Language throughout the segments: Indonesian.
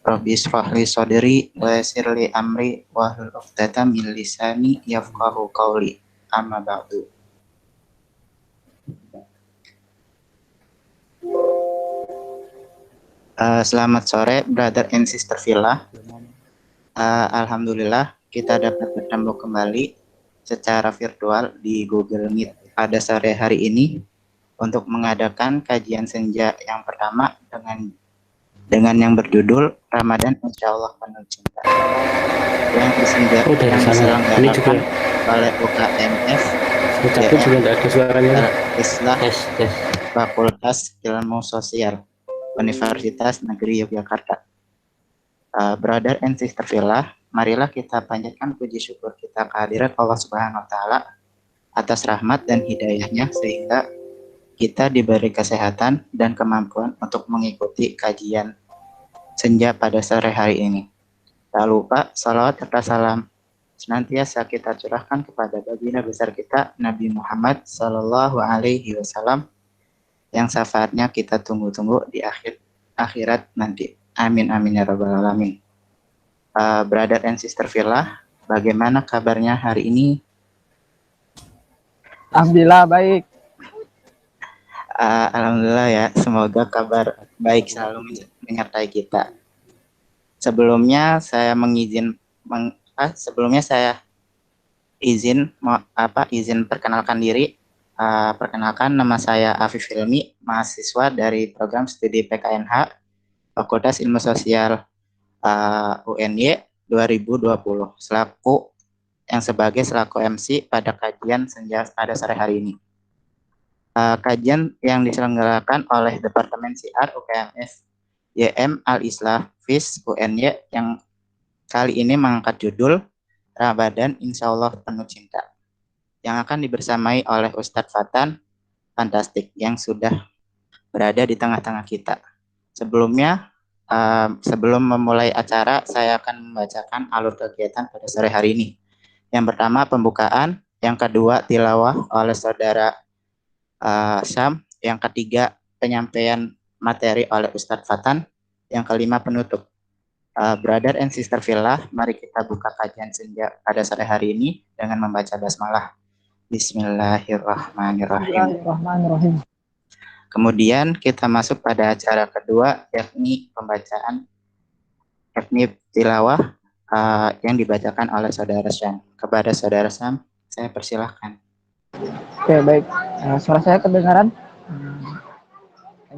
Rabbi ishrah li sadri wa yassir li amri wahlul 'uqdatam min lisani yafqahu qawli. Amma ba'du. Selamat sore, brother and sister Villa. Alhamdulillah kita dapat bertemu kembali secara virtual di Google Meet pada sore hari ini untuk mengadakan kajian senja yang pertama dengan yang berjudul Ramadan Insya Allah Penuh Cinta yang diselenggarakan oleh UKMF Islah Fakultas Ilmu Sosial Universitas Negeri Yogyakarta. Brother and sister Villa, marilah kita panjatkan puji syukur kita kehadirat Allah Subhanahu wa Ta'ala atas rahmat dan hidayahnya sehingga kita diberi kesehatan dan kemampuan untuk mengikuti kajian senja pada sore hari ini. Tak lupa salawat serta salam senantiasa kita curahkan kepada baginda besar kita Nabi Muhammad Sallallahu Alaihi Wasallam yang syafaatnya kita tunggu-tunggu di akhirat nanti. Amin amin ya rabbal alamin. Brother and sister Villa, bagaimana kabarnya hari ini? Alhamdulillah baik. Alhamdulillah ya, semoga kabar baik selalu menyertai kita. Sebelumnya saya izin perkenalkan diri. Perkenalkan, nama saya Afif Hilmi, mahasiswa dari program studi PKNH Fakultas Ilmu Sosial UNY 2020 selaku MC pada kajian senja pada sore hari ini. Kajian yang diselenggarakan oleh Departemen Syiar UKMF YM Al-Islah FIS UNY yang kali ini mengangkat judul Ramadan Insya Allah Penuh Cinta yang akan dibersamai oleh Ustadz Fatan Fantastik yang sudah berada di tengah-tengah kita. Sebelumnya, sebelum memulai acara, saya akan membacakan alur kegiatan pada sore hari ini. Yang pertama pembukaan, yang kedua tilawah oleh saudara Syam, yang ketiga penyampaian materi oleh Ustadz Fatan, yang kelima penutup. Brother and sister Villa, mari kita buka kajian senja pada sore hari ini dengan membaca basmalah. Bismillahirrahmanirrahim. Kemudian kita masuk pada acara kedua, yakni tilawah yang dibacakan oleh saudara Syam. Kepada saudara Syam, saya persilahkan. Oke, baik. Suara saya kedengaran?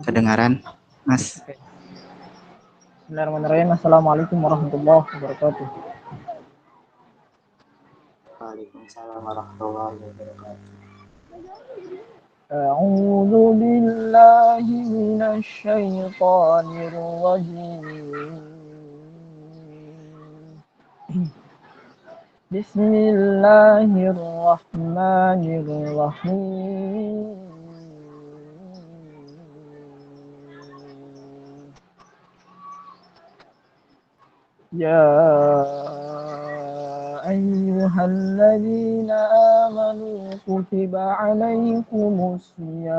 Kedengaran, Mas. Bismillahirrahmanirrahim. Assalamualaikum warahmatullahi wabarakatuh. Waalaikumsalam warahmatullahi wabarakatuh. A'udzu billahi minasy syaithanir rajim. Bismillahirrahmanirrahim. Ya ayyuhalladzina amanu kutiba alaikumus siyam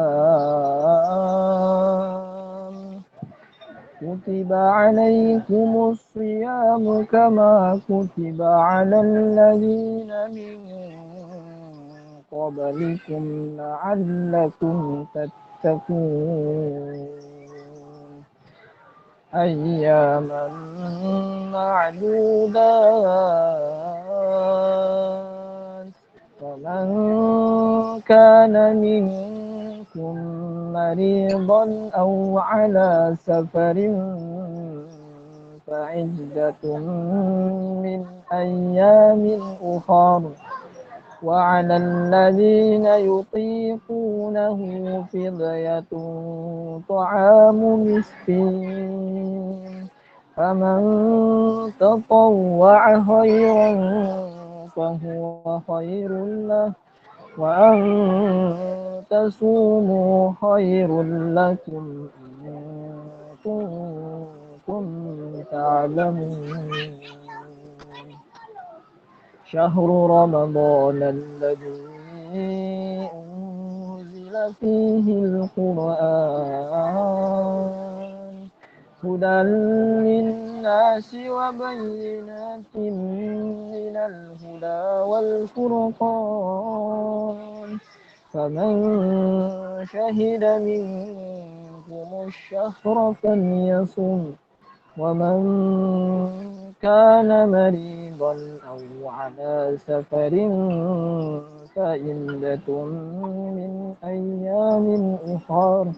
kama kutiba alal ladzina min qablikum la'allakum tattaqun. Ayyaman ma'dudat. Faman kana minkum maridan aw ala safarin fa'iddatun min ayyamin ukhar. وعلى الذين يطيقونه فدية طعام مسكين فمن تطوع خيرا فهو خير له وأن تصوموا خير لكم إن كنتم تعلمون. شهر رمضان الذي أنزل فيه القرآن هدى للناس وبينات من الهدى والفرقان فمن شهد منكم الشهر فليصم ومن كان مريضا أو على سفر فعدة من أيام أخر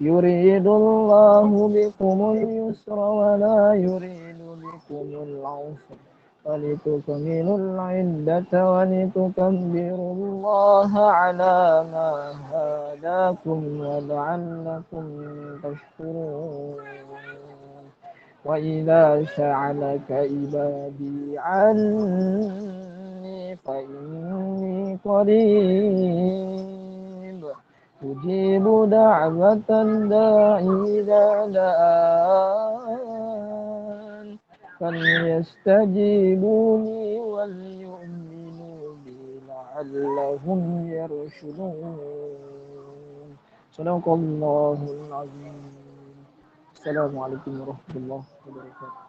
يريد الله بكم اليسر ولا يريد بكم العسر ولتكملوا العدة ولتكبروا الله على ما هداكم ولعلكم تشكرون وإذا سألك عبادي عني فإني قريب أجيب دعوة الداعي إذا دعان فليستجيبوا لي وليؤمنوا بي لعلهم يرشدون صدق الله العظيم. Assalamualaikum warahmatullahi wabarakatuh.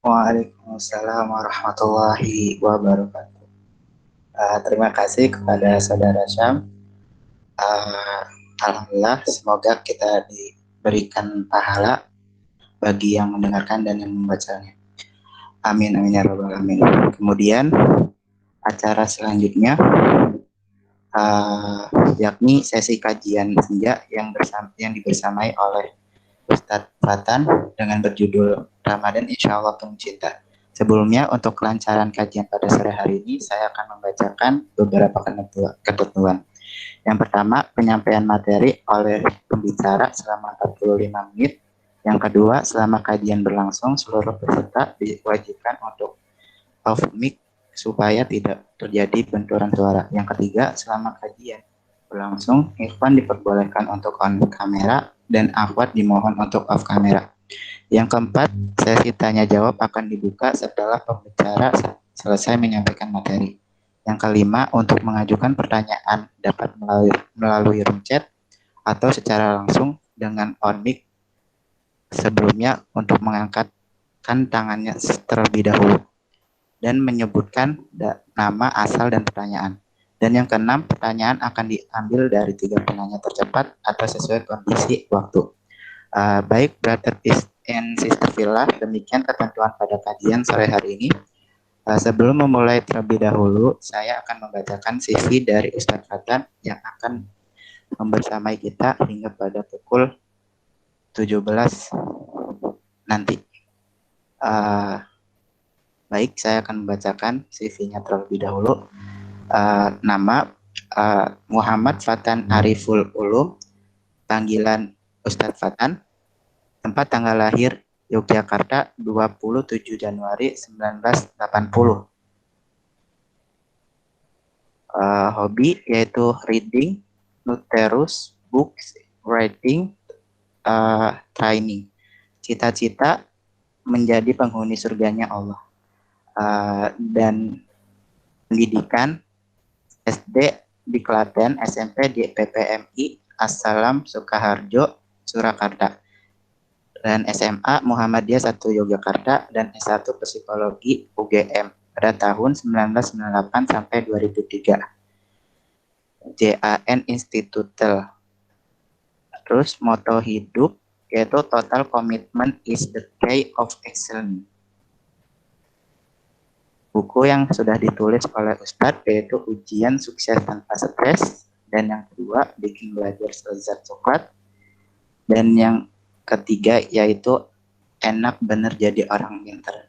Waalaikumsalam warahmatullahi wabarakatuh. Terima kasih kepada Saudara Syam. Alhamdulillah, semoga kita diberikan pahala bagi yang mendengarkan dan yang membacanya. Amin, amin ya rabbal alamin. Kemudian acara selanjutnya yakni sesi kajian senja yang dibersamai oleh Ustadz Fatan dengan berjudul Ramadan Insya Allah Penuh Cinta. Sebelumnya, untuk kelancaran kajian pada sore hari ini, saya akan membacakan beberapa ketentuan. Yang pertama, penyampaian materi oleh pembicara selama 45 menit. Yang kedua, selama kajian berlangsung, seluruh peserta diwajibkan untuk off mic supaya tidak terjadi benturan suara. Yang ketiga, selama kajian berlangsung, Irfan diperbolehkan untuk on kamera dan Ahwat dimohon untuk off kamera. Yang keempat, sesi tanya jawab akan dibuka setelah pembicara selesai menyampaikan materi. Yang kelima, untuk mengajukan pertanyaan dapat melalui room chat atau secara langsung dengan on mic sebelumnya untuk mengangkatkan tangannya terlebih dahulu dan menyebutkan nama, asal, dan pertanyaan. Dan yang keenam, pertanyaan akan diambil dari 3 penanya tercepat atau sesuai kondisi waktu. Baik, brother and sister Villa, demikian ketentuan pada kajian sore hari ini. Sebelum memulai terlebih dahulu, saya akan membacakan CV dari Ustadz Fatan yang akan membersamai kita hingga pada pukul 17 nanti. Baik, saya akan membacakan CV-nya terlebih dahulu. Nama Muhammad Fatan Ariful Ulum, panggilan Ustadz Fatan. Tempat tanggal lahir Yogyakarta 27 Januari 1980. Hobi yaitu reading, numerous, books, writing, training. Cita-cita menjadi penghuni surganya Allah. Dan pendidikan SD di Klaten, SMP di PPMI Assalam Sukaharjo, Surakarta, dan SMA Muhammadiyah 1 Yogyakarta, dan S1 Psikologi UGM pada tahun 1998 sampai 2003. JAN Institutel. Terus moto hidup yaitu total commitment is the key of excellence. Buku yang sudah ditulis oleh Ustadz yaitu Ujian Sukses Tanpa Stres, dan yang kedua Bikin Belajar Selezat Coklat, dan yang ketiga yaitu Enak Bener Jadi Orang Pinter.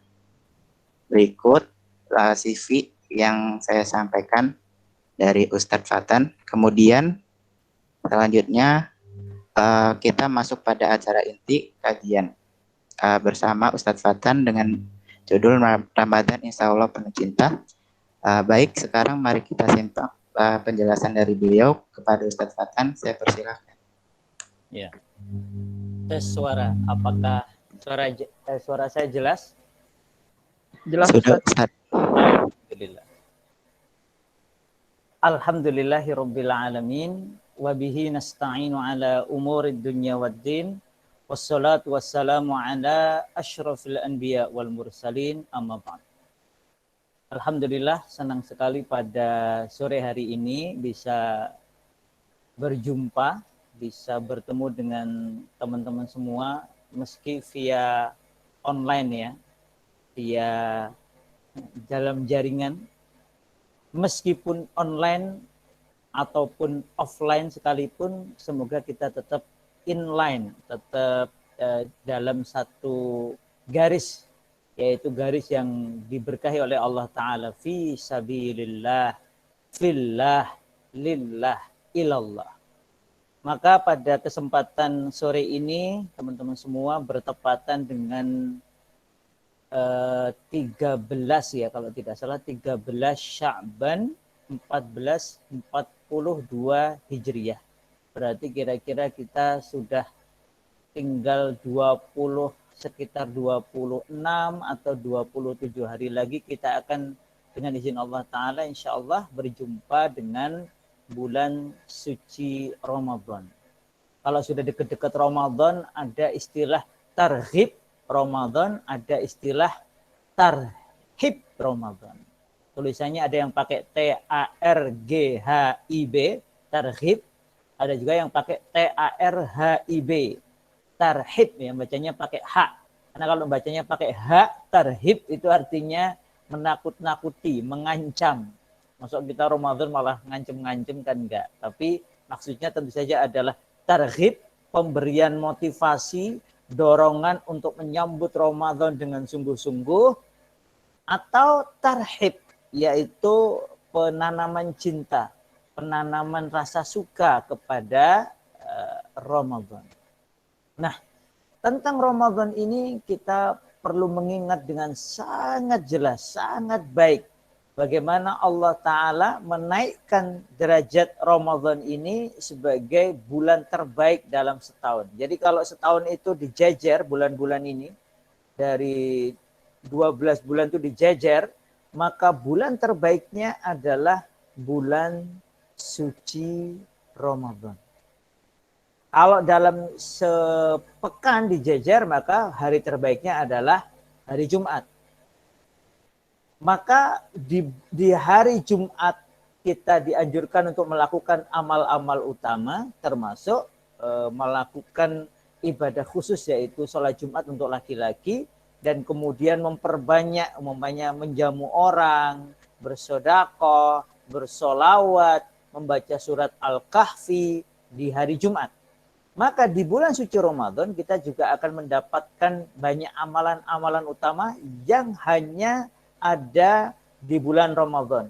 Berikut CV yang saya sampaikan dari Ustadz Fatan. Kemudian selanjutnya kita masuk pada acara inti kajian bersama Ustadz Fatan dengan judul Ramadan Insya Allah Penuh Cinta. Baik, sekarang mari kita simak penjelasan dari beliau kepada Ustadz Fatan. Saya persilahkan. Ya. Tes suara, apakah suara saya jelas? Jelas, Sudah, Ustaz. Alhamdulillah. Alhamdulillahirabbil alamin wa bihi nasta'inu ala umurid dunya waddin Wassalatu wassalamu ala asyrafil anbiya wal mursalin amma ba'd. Alhamdulillah, senang sekali pada sore hari ini bisa berjumpa, bisa bertemu dengan teman-teman semua meski via online ya, via dalam jaringan. Meskipun online ataupun offline sekalipun, semoga kita tetap inline, tetap dalam satu garis, yaitu garis yang diberkahi oleh Allah Ta'ala, fi sabilillah, fillah, lillah, ilallah. Maka pada kesempatan sore ini teman-teman semua bertepatan dengan 13 ya, kalau tidak salah 13 Sya'ban 1442 Hijriah. Berarti kira-kira kita sudah tinggal sekitar 26 atau 27 hari lagi kita akan dengan izin Allah Ta'ala insya Allah berjumpa dengan bulan suci Ramadan. Kalau sudah dekat-dekat Ramadan ada istilah targhib Ramadan, ada istilah tarhib Ramadan. Tulisannya ada yang pakai TARGHIB, tarhib. Ada juga yang pakai TARHIB, tarhib, yang bacanya pakai H. Karena kalau bacanya pakai H, tarhib itu artinya menakut-nakuti, mengancam. Masuk kita Ramadan malah ngancem-ngancem kan enggak. Tapi maksudnya tentu saja adalah tarhib, pemberian motivasi, dorongan untuk menyambut Ramadan dengan sungguh-sungguh, atau tarhib, yaitu penanaman cinta, penanaman rasa suka kepada Ramadan. Nah, tentang Ramadan ini kita perlu mengingat dengan sangat jelas, sangat baik bagaimana Allah Ta'ala menaikkan derajat Ramadan ini sebagai bulan terbaik dalam setahun. Jadi kalau setahun itu dijajar bulan-bulan ini, dari 12 bulan itu dijajar, maka bulan terbaiknya adalah bulan suci Ramadan. Kalau dalam sepekan dijajar, maka hari terbaiknya adalah hari Jumat. Maka di hari Jumat kita dianjurkan untuk melakukan amal-amal utama, termasuk melakukan ibadah khusus, yaitu sholat Jumat untuk laki-laki, dan kemudian memperbanyak menjamu orang, bersedekah, bersolawat, membaca surat Al-Kahfi di hari Jumat. Maka di bulan suci Ramadan kita juga akan mendapatkan banyak amalan-amalan utama yang hanya ada di bulan Ramadan.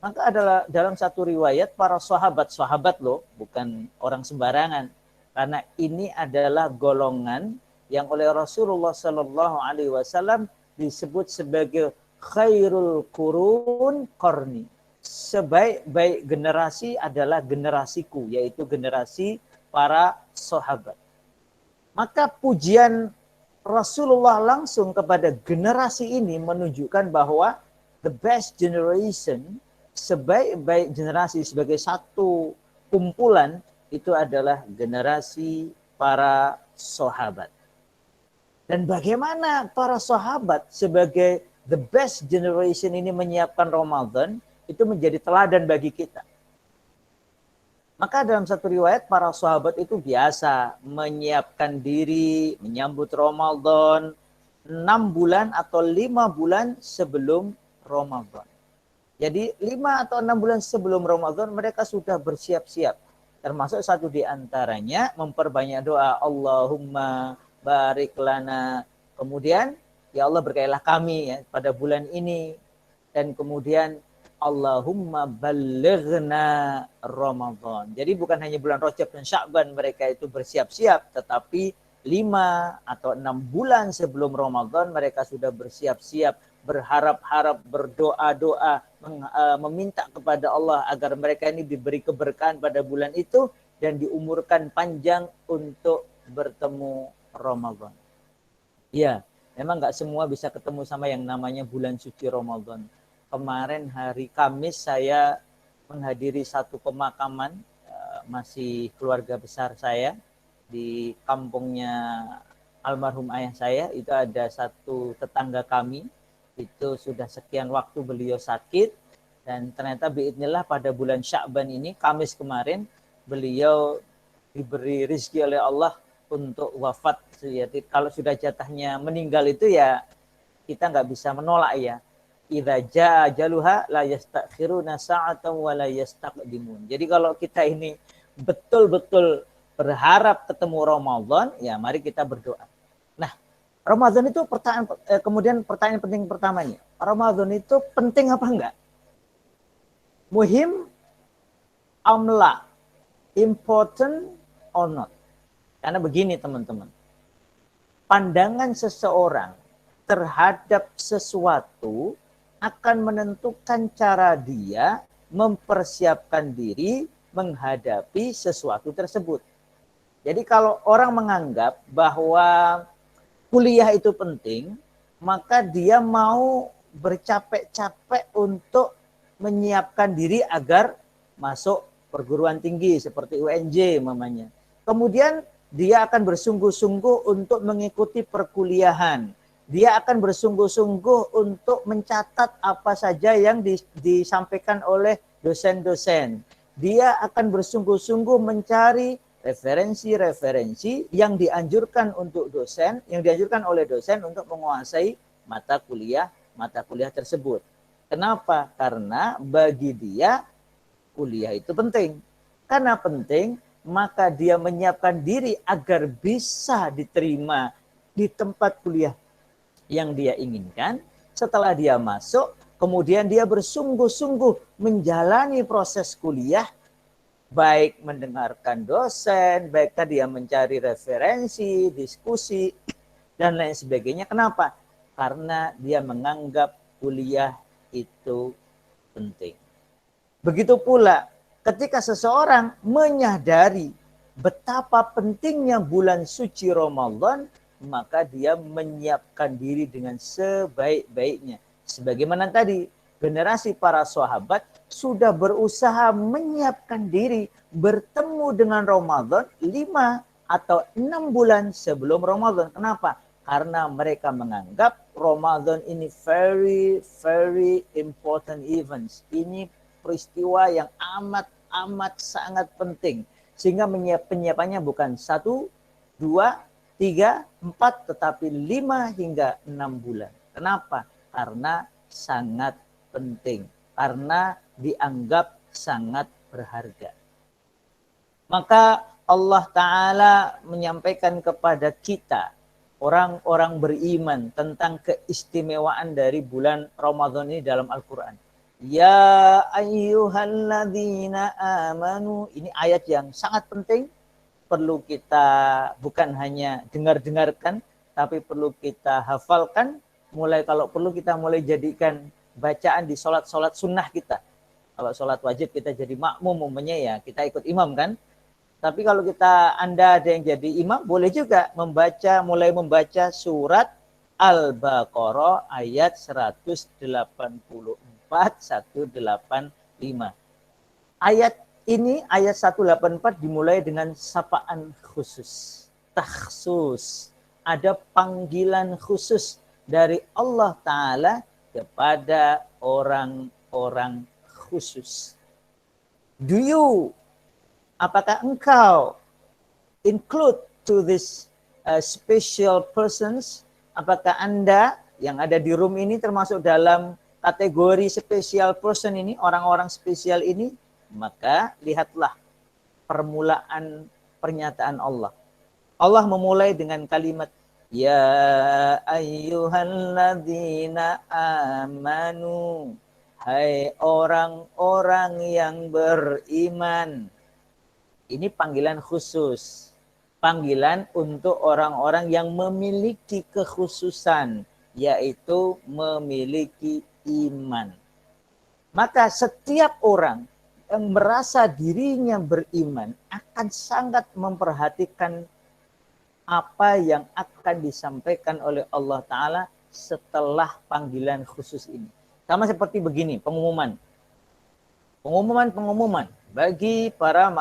Maka adalah dalam satu riwayat para sahabat loh, bukan orang sembarangan. Karena ini adalah golongan yang oleh Rasulullah Sallallahu Alaihi Wasallam disebut sebagai khairul qurun qarni. Sebaik-baik generasi adalah generasiku, yaitu generasi para sahabat. Maka pujian Rasulullah langsung kepada generasi ini menunjukkan bahwa the best generation, sebaik-baik generasi sebagai satu kumpulan, itu adalah generasi para sahabat. Dan bagaimana para sahabat sebagai the best generation ini menyiapkan Ramadan, itu menjadi teladan bagi kita. Maka dalam satu riwayat para sahabat itu biasa menyiapkan diri menyambut Ramadan 6 bulan atau 5 bulan sebelum Ramadan. Jadi 5 atau 6 bulan sebelum Ramadan mereka sudah bersiap-siap. Termasuk satu di antaranya memperbanyak doa, Allahumma barik lana. Kemudian ya Allah berkailah kami ya pada bulan ini. Dan kemudian Allahumma balighna Ramadan. Jadi bukan hanya bulan Rajab dan Sya'ban mereka itu bersiap-siap, tetapi 5 atau 6 bulan sebelum Ramadan mereka sudah bersiap-siap, berharap-harap, berdoa-doa, meminta kepada Allah agar mereka ini diberi keberkahan pada bulan itu dan diumurkan panjang untuk bertemu Ramadan. Ya, memang nggak semua bisa ketemu sama yang namanya bulan suci Ramadan. Kemarin hari Kamis saya menghadiri satu pemakaman masih keluarga besar saya. di kampungnya almarhum ayah saya, itu ada satu tetangga kami, itu sudah sekian waktu beliau sakit, dan ternyata biidznillah pada bulan Sya'ban ini, Kamis kemarin, beliau diberi rezeki oleh Allah untuk wafat. Jadi kalau sudah jatahnya meninggal itu ya kita nggak bisa menolak ya. Idza jaa ajaluha la yastakhiruna sa'atan wa la yastaqdimun. Jadi kalau kita ini betul-betul berharap ketemu Ramadan, ya mari kita berdoa. Nah, Ramadan itu kemudian pertanyaan penting pertamanya, Ramadan itu penting apa enggak? Muhim amla, important or not? Karena begini teman-teman, pandangan seseorang terhadap sesuatu akan menentukan cara dia mempersiapkan diri menghadapi sesuatu tersebut. Jadi kalau orang menganggap bahwa kuliah itu penting, maka dia mau bercapek-capek untuk menyiapkan diri agar masuk perguruan tinggi seperti UNJ mamanya. Kemudian dia akan bersungguh-sungguh untuk mengikuti perkuliahan. Dia akan bersungguh-sungguh untuk mencatat apa saja yang disampaikan oleh dosen-dosen. Dia akan bersungguh-sungguh mencari referensi-referensi yang dianjurkan untuk dosen, yang dianjurkan oleh dosen untuk menguasai mata kuliah tersebut. Kenapa? Karena bagi dia kuliah itu penting. Karena penting, maka dia menyiapkan diri agar bisa diterima di tempat kuliah yang dia inginkan. Setelah dia masuk, kemudian dia bersungguh-sungguh menjalani proses kuliah, baik mendengarkan dosen, baik tadi dia mencari referensi, diskusi, dan lain sebagainya. Kenapa? Karena dia menganggap kuliah itu penting. Begitu pula ketika seseorang menyadari betapa pentingnya bulan suci Ramadan, maka dia menyiapkan diri dengan sebaik-baiknya. Sebagaimana tadi, generasi para sahabat sudah berusaha menyiapkan diri bertemu dengan Ramadan 5 atau 6 bulan sebelum Ramadan. Kenapa? Karena mereka menganggap Ramadan ini very, very important events. Ini peristiwa yang amat sangat penting. Sehingga penyiapannya bukan 1, 2, 3, 4, tetapi 5 hingga 6 bulan. Kenapa? Karena sangat penting. Karena dianggap sangat berharga. Maka Allah Ta'ala menyampaikan kepada kita, orang-orang beriman, tentang keistimewaan dari bulan Ramadan ini dalam Al-Quran. Ya ayyuhalladzina amanu. Ini ayat yang sangat penting. Perlu kita bukan hanya dengar-dengarkan, tapi perlu kita hafalkan. Kalau perlu kita mulai jadikan bacaan di sholat sunnah kita. Kalau sholat wajib kita jadi makmum, umumnya ya kita ikut imam kan. Tapi kalau Anda ada yang jadi imam, boleh juga mulai membaca surat Al-Baqarah ayat 184, 185. Ayat ini, ayat 184 dimulai dengan sapaan khusus. Takhsus. Ada panggilan khusus dari Allah Ta'ala kepada orang-orang khusus. Apakah engkau include to this special persons? Apakah Anda yang ada di room ini termasuk dalam kategori special person ini, orang-orang spesial ini? Maka lihatlah permulaan pernyataan Allah. Allah memulai dengan kalimat Ya ayyuhalladzina amanu. Hai orang-orang yang beriman. Ini panggilan khusus. Panggilan untuk orang-orang yang memiliki kekhususan, yaitu memiliki iman. Maka setiap orang yang merasa dirinya beriman akan sangat memperhatikan apa yang akan disampaikan oleh Allah Ta'ala setelah panggilan khusus ini. Sama seperti begini, pengumuman bagi para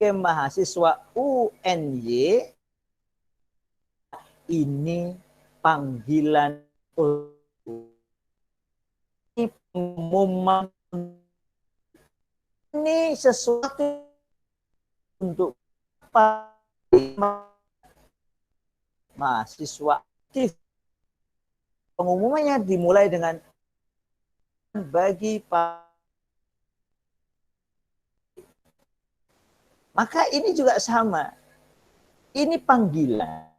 Mahasiswa UNY ini panggilan ini pengumuman, ini sesuatu untuk apa mahasiswa aktif. Pengumumannya dimulai dengan bagi Pak. Maka ini juga sama. Ini panggilan.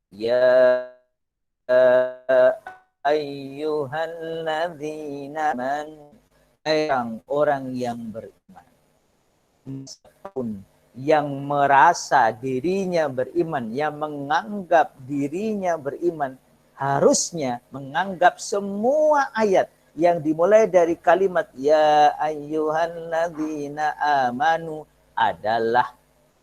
Ya ayyuhalladzina amanu, orang yang beriman. Meskipun yang merasa dirinya beriman, yang menganggap dirinya beriman, harusnya menganggap semua ayat yang dimulai dari kalimat ya ayyuhalladzina amanu adalah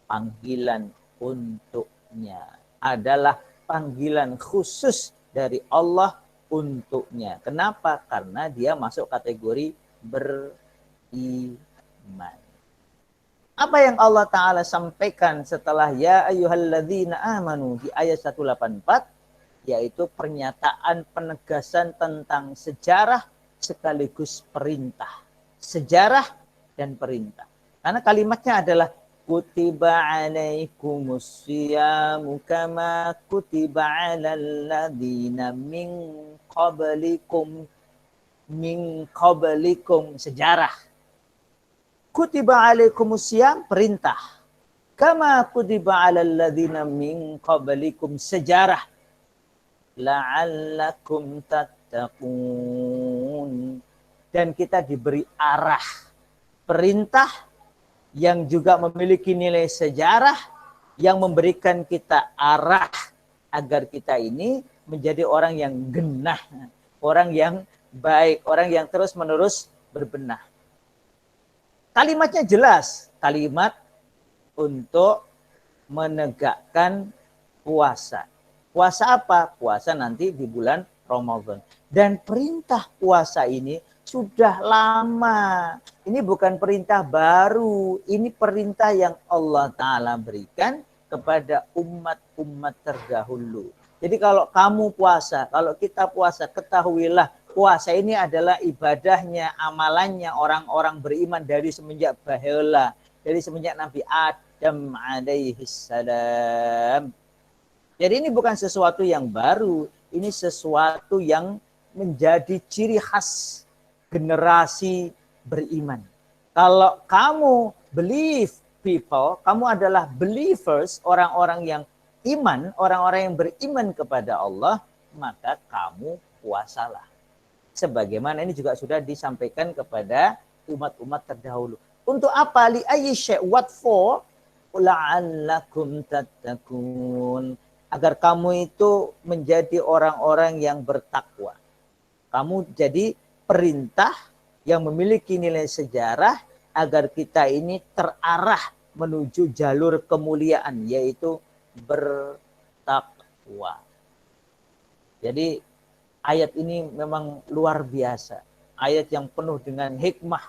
panggilan untuknya, adalah panggilan khusus dari Allah untuknya. Kenapa? Karena dia masuk kategori beriman. Apa yang Allah Ta'ala sampaikan setelah ya ayyuhalladzina amanu di ayat 184, yaitu pernyataan penegasan tentang sejarah sekaligus perintah. Sejarah dan perintah. Karena kalimatnya adalah kutiba alaikumus siyamu kama kutiba alal ladzina min qablikum sejarah. Kutiba alaikumus siyam perintah. Kama kutiba alal ladzina min qablikum sejarah. La'allakum tattaqun. Dan kita diberi arah perintah yang juga memiliki nilai sejarah yang memberikan kita arah agar kita ini menjadi orang yang genah, orang yang baik, orang yang terus-menerus berbenah. Kalimatnya jelas, kalimat untuk menegakkan puasa. Puasa apa? Puasa nanti di bulan Ramadan. Dan perintah puasa ini sudah lama. Ini bukan perintah baru. Ini perintah yang Allah Ta'ala berikan kepada umat-umat terdahulu. Jadi kalau kamu puasa, kalau kita puasa, ketahuilah puasa ini adalah ibadahnya, amalannya orang-orang beriman dari semenjak baheula, dari semenjak Nabi Adam alaihi salam. Jadi ini bukan sesuatu yang baru, ini sesuatu yang menjadi ciri khas generasi beriman. Kalau kamu believe people, kamu adalah believers, orang-orang yang iman, orang-orang yang beriman kepada Allah, maka kamu puasalah. Sebagaimana ini juga sudah disampaikan kepada umat-umat terdahulu. Untuk apa? Li ayyi syai', what for? La'allakum tattaqun. Agar kamu itu menjadi orang-orang yang bertakwa. Kamu jadi perintah yang memiliki nilai sejarah agar kita ini terarah menuju jalur kemuliaan, yaitu bertakwa. Jadi ayat ini memang luar biasa. Ayat yang penuh dengan hikmah.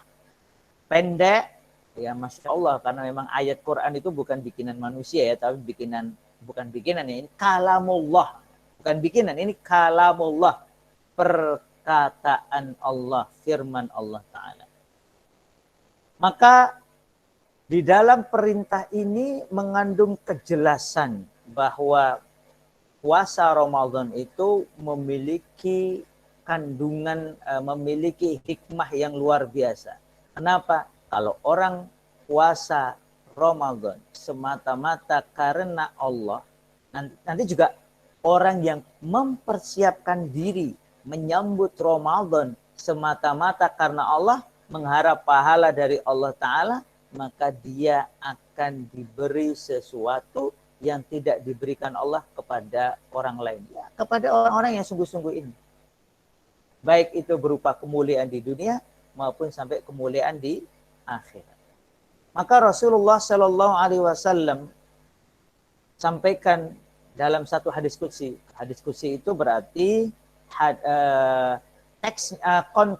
Pendek, ya Masya Allah, karena memang ayat Quran itu bukan bikinan manusia ya, tapi bukan bikinan ya, ini kalamullah. Bukan bikinan, ini kalamullah. Perkataan Allah, firman Allah Ta'ala. Maka di dalam perintah ini mengandung kejelasan bahwa puasa Ramadan itu memiliki kandungan, memiliki hikmah yang luar biasa. Kenapa? Kalau orang puasa Ramadan semata-mata karena Allah, nanti juga orang yang mempersiapkan diri menyambut Ramadan semata-mata karena Allah, mengharap pahala dari Allah Ta'ala, maka dia akan diberi sesuatu yang tidak diberikan Allah kepada orang lain. Ya, kepada orang-orang yang sungguh-sungguh ini. Baik itu berupa kemuliaan di dunia maupun sampai kemuliaan di akhirat. Maka Rasulullah Shallallahu Alaihi Wasallam sampaikan dalam satu hadis qudsi. Hadis qudsi itu berarti teks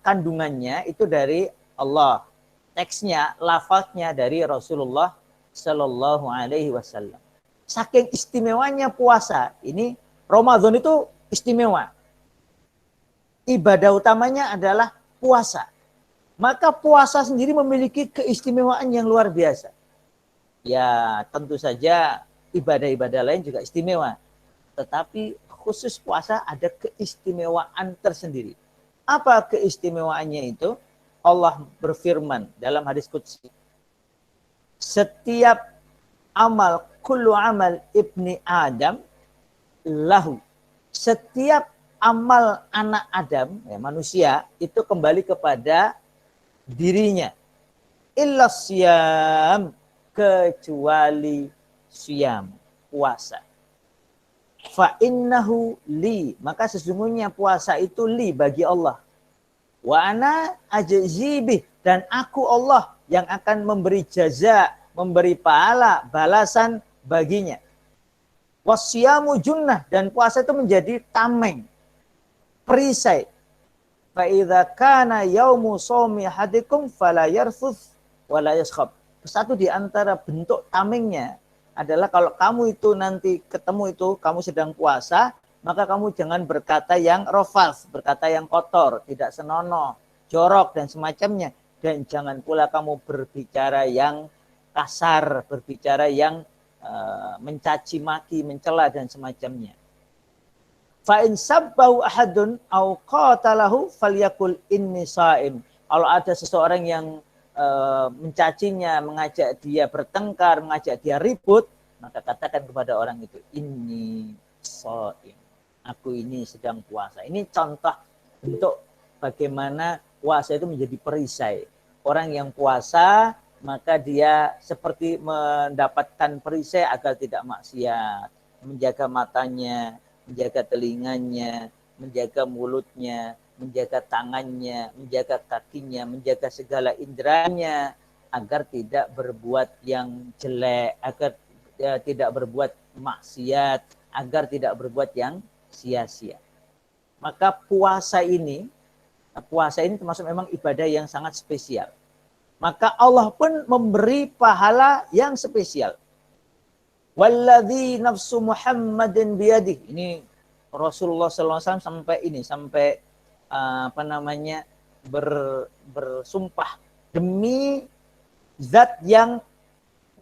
kandungannya itu dari Allah. Teksnya, lafaznya dari Rasulullah Shallallahu Alaihi Wasallam. Saking istimewanya puasa, ini Ramadan itu istimewa. Ibadah utamanya adalah puasa. Maka puasa sendiri memiliki keistimewaan yang luar biasa. Ya tentu saja ibadah-ibadah lain juga istimewa. Tetapi khusus puasa ada keistimewaan tersendiri. Apa keistimewaannya itu? Allah berfirman dalam hadis qudsi, setiap amal, kullu amal ibni Adam lahu. Setiap amal anak Adam, ya, manusia, itu kembali kepada dirinya. Illa siyam, kecuali siyam, puasa. Fa innahu li, maka sesungguhnya puasa itu li bagi Allah. Wa ana ajzibih, dan aku Allah yang akan memberi jaza, memberi pahala, balasan baginya. Wasyamu junnah, dan puasa itu menjadi tameng, perisai. Fa idza kana yaumu shaumi hadikum fala yarfuth wala yaskhab. Satu di antara bentuk tamengnya adalah kalau kamu itu nanti ketemu itu kamu sedang puasa, maka kamu jangan berkata yang rofas, berkata yang kotor, tidak senonoh, jorok dan semacamnya. Dan jangan pula kamu berbicara yang kasar, berbicara yang mencaci maki, mencela dan semacamnya. Fa in sabbahu ahadun au qatalahu falyakul inni shaim. Kalau ada seseorang yang mencacinya, mengajak dia bertengkar, mengajak dia ribut, maka katakan kepada orang itu, inni shaim. Aku ini sedang puasa. Ini contoh bentuk bagaimana puasa itu menjadi perisai. Orang yang puasa, maka dia seperti mendapatkan perisai agar tidak maksiat. Menjaga matanya, menjaga telinganya, menjaga mulutnya, menjaga tangannya, menjaga kakinya, menjaga segala inderanya, agar tidak berbuat yang jelek, agar tidak berbuat maksiat, agar tidak berbuat yang sia-sia. Maka puasa ini termasuk memang ibadah yang sangat spesial. Maka Allah pun memberi pahala yang spesial. Walladzi nafsu Muhammadin biyadih. Ini Rasulullah SAW sampai bersumpah demi zat yang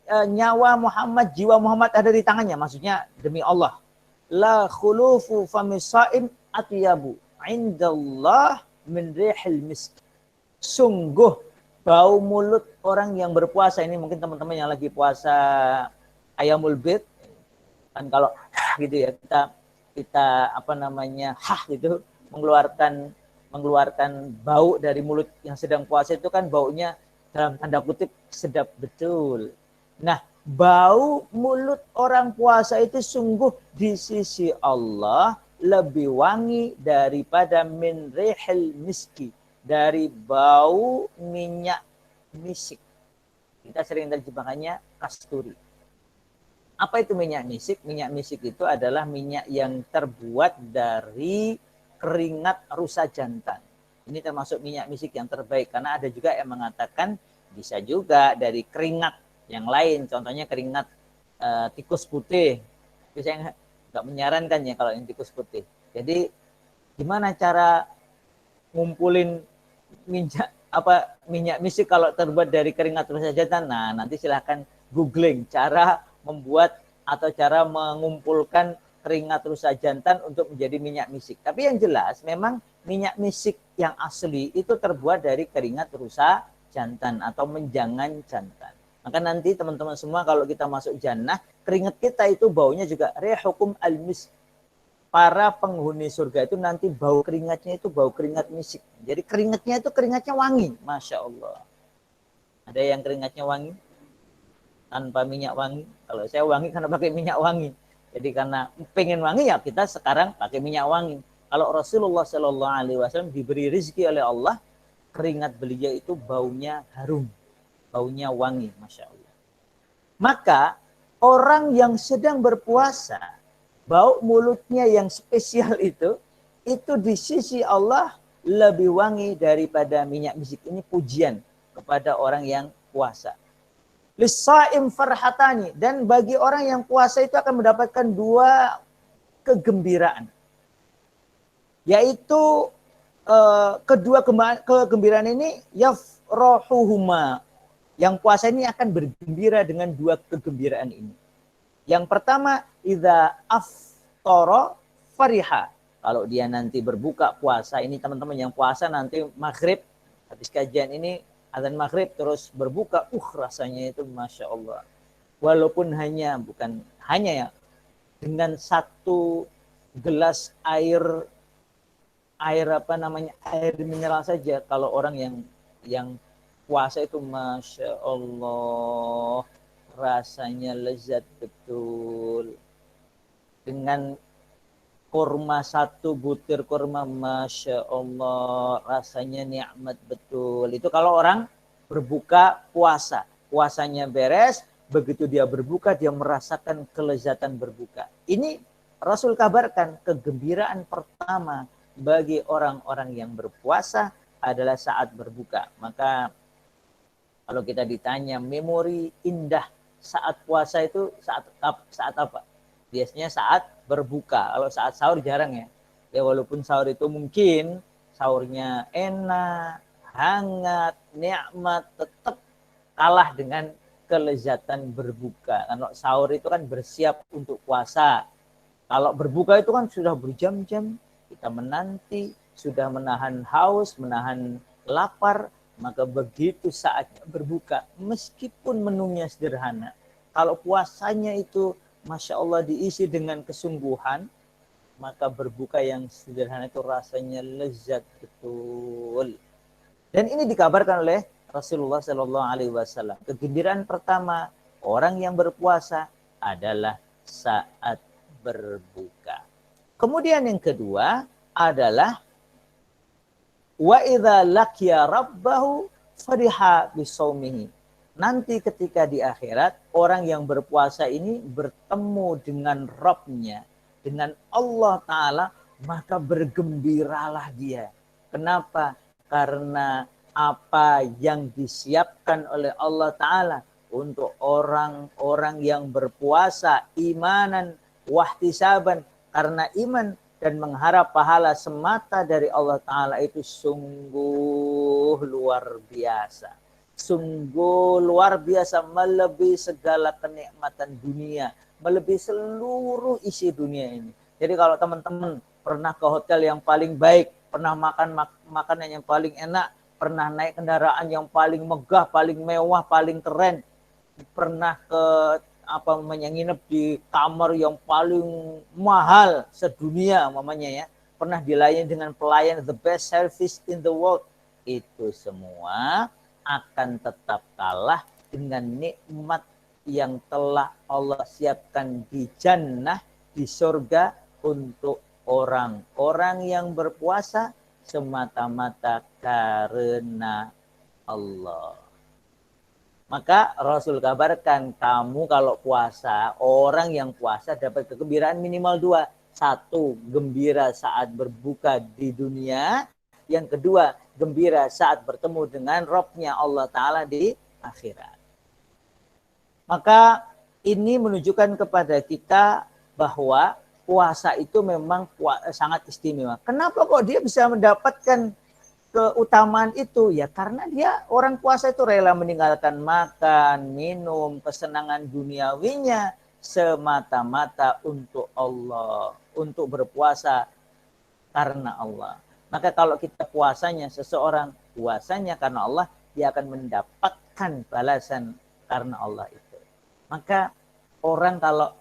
nyawa Muhammad, jiwa Muhammad ada di tangannya. Maksudnya demi Allah. La khulufu famisaim atyabu indallah min rihil misk. Sungguh bau mulut orang yang berpuasa, ini mungkin teman-teman yang lagi puasa Ayamul Bid, kan kalau gitu ya, kita gitu, mengeluarkan bau dari mulut yang sedang puasa itu kan baunya dalam tanda kutip sedap betul. Nah, bau mulut orang puasa itu sungguh di sisi Allah lebih wangi daripada min rihil miski, dari bau minyak misik. Kita sering terjemahannya kasturi. Apa itu minyak misik? Minyak misik itu adalah minyak yang terbuat dari keringat rusa jantan. Ini termasuk minyak misik yang terbaik, karena ada juga yang mengatakan bisa juga dari keringat yang lain, contohnya keringat tikus putih. Tapi saya nggak menyarankan ya kalau yang tikus putih. Jadi gimana cara ngumpulin minyak misik kalau terbuat dari keringat rusa jantan? Nah, nanti silahkan googling cara membuat atau cara mengumpulkan keringat rusa jantan untuk menjadi minyak misik. Tapi yang jelas memang minyak misik yang asli itu terbuat dari keringat rusa jantan atau menjangan jantan. Maka nanti teman-teman semua kalau kita masuk jannah, keringat kita itu baunya juga rihukum al-misk. Para penghuni surga itu nanti bau keringatnya itu bau keringat misik. Jadi keringatnya itu keringatnya wangi. Masya Allah. Ada yang keringatnya wangi tanpa minyak wangi. Kalau saya wangi karena pakai minyak wangi. Jadi karena pengen wangi ya kita sekarang pakai minyak wangi. Kalau Rasulullah SAW diberi rezeki oleh Allah, keringat beliau itu baunya harum. Baunya wangi, Masya Allah. Maka orang yang sedang berpuasa bau mulutnya yang spesial itu di sisi Allah lebih wangi daripada minyak misik. Ini pujian kepada orang yang puasa. Lis-shaim farhatani, dan bagi orang yang puasa itu akan mendapatkan dua kegembiraan. Yaitu kedua kegembiraan ini yafrahuhuma. Yang puasa ini akan bergembira dengan dua kegembiraan ini. Yang pertama, idza aftara fariha. Kalau dia nanti berbuka puasa, ini teman-teman yang puasa nanti maghrib, habis kajian ini azan maghrib terus berbuka, rasanya itu masya Allah. Walaupun bukan hanya ya, dengan satu gelas air mineral saja, kalau orang yang puasa itu masya Allah rasanya lezat betul. Dengan kurma, satu butir kurma, masya Allah rasanya nikmat betul. Itu kalau orang berbuka puasa, puasanya beres, begitu dia berbuka dia merasakan kelezatan berbuka. Ini Rasul kabarkan kegembiraan pertama bagi orang-orang yang berpuasa adalah saat berbuka. Maka kalau kita ditanya memori indah saat puasa itu saat apa? Biasanya saat berbuka. Kalau saat sahur jarang ya. Ya walaupun sahur itu mungkin sahurnya enak, hangat, nikmat, tetap kalah dengan kelezatan berbuka. Kalau sahur itu kan bersiap untuk puasa. Kalau berbuka itu kan sudah berjam-jam kita menanti, sudah menahan haus, menahan lapar, maka begitu saatnya berbuka, meskipun menunya sederhana. Kalau puasanya itu masya Allah diisi dengan kesungguhan, maka berbuka yang sederhana itu rasanya lezat betul. Dan ini dikabarkan oleh Rasulullah Shallallahu Alaihi Wasallam. Kegembiraan pertama orang yang berpuasa adalah saat berbuka. Kemudian yang kedua adalah wa idza laqiya rabbahu fariha bisaumihi. Nanti ketika di akhirat orang yang berpuasa ini bertemu dengan Rabb-nya, dengan Allah Ta'ala, maka bergembiralah dia. Kenapa? Karena apa yang disiapkan oleh Allah Ta'ala untuk orang-orang yang berpuasa imanan wahtisaban, karena iman dan mengharap pahala semata dari Allah Ta'ala itu sungguh luar biasa. Sungguh luar biasa, melebihi segala kenikmatan dunia, melebihi seluruh isi dunia ini. Jadi kalau teman-teman pernah ke hotel yang paling baik, pernah makan makanan yang paling enak, pernah naik kendaraan yang paling megah, paling mewah, paling keren, pernah ke nginep di kamar yang paling mahal sedunia mamanya ya, pernah dilayani dengan pelayan the best service in the world, itu semua akan tetap kalah dengan nikmat yang telah Allah siapkan di jannah, di surga untuk orang-orang yang berpuasa semata-mata karena Allah. Maka Rasul kabarkan, kamu kalau puasa, orang yang puasa dapat kegembiraan minimal dua. Satu, gembira saat berbuka di dunia. Yang kedua, gembira saat bertemu dengan Rabb-nya Allah Ta'ala di akhirat. Maka ini menunjukkan kepada kita bahwa puasa itu memang sangat istimewa. Kenapa kok dia bisa mendapatkan keutamaan itu? Ya karena dia orang puasa itu rela meninggalkan makan, minum, kesenangan duniawinya semata-mata untuk Allah, untuk berpuasa karena Allah. Maka kalau kita seseorang puasanya karena Allah, dia akan mendapatkan balasan karena Allah itu. Maka orang kalau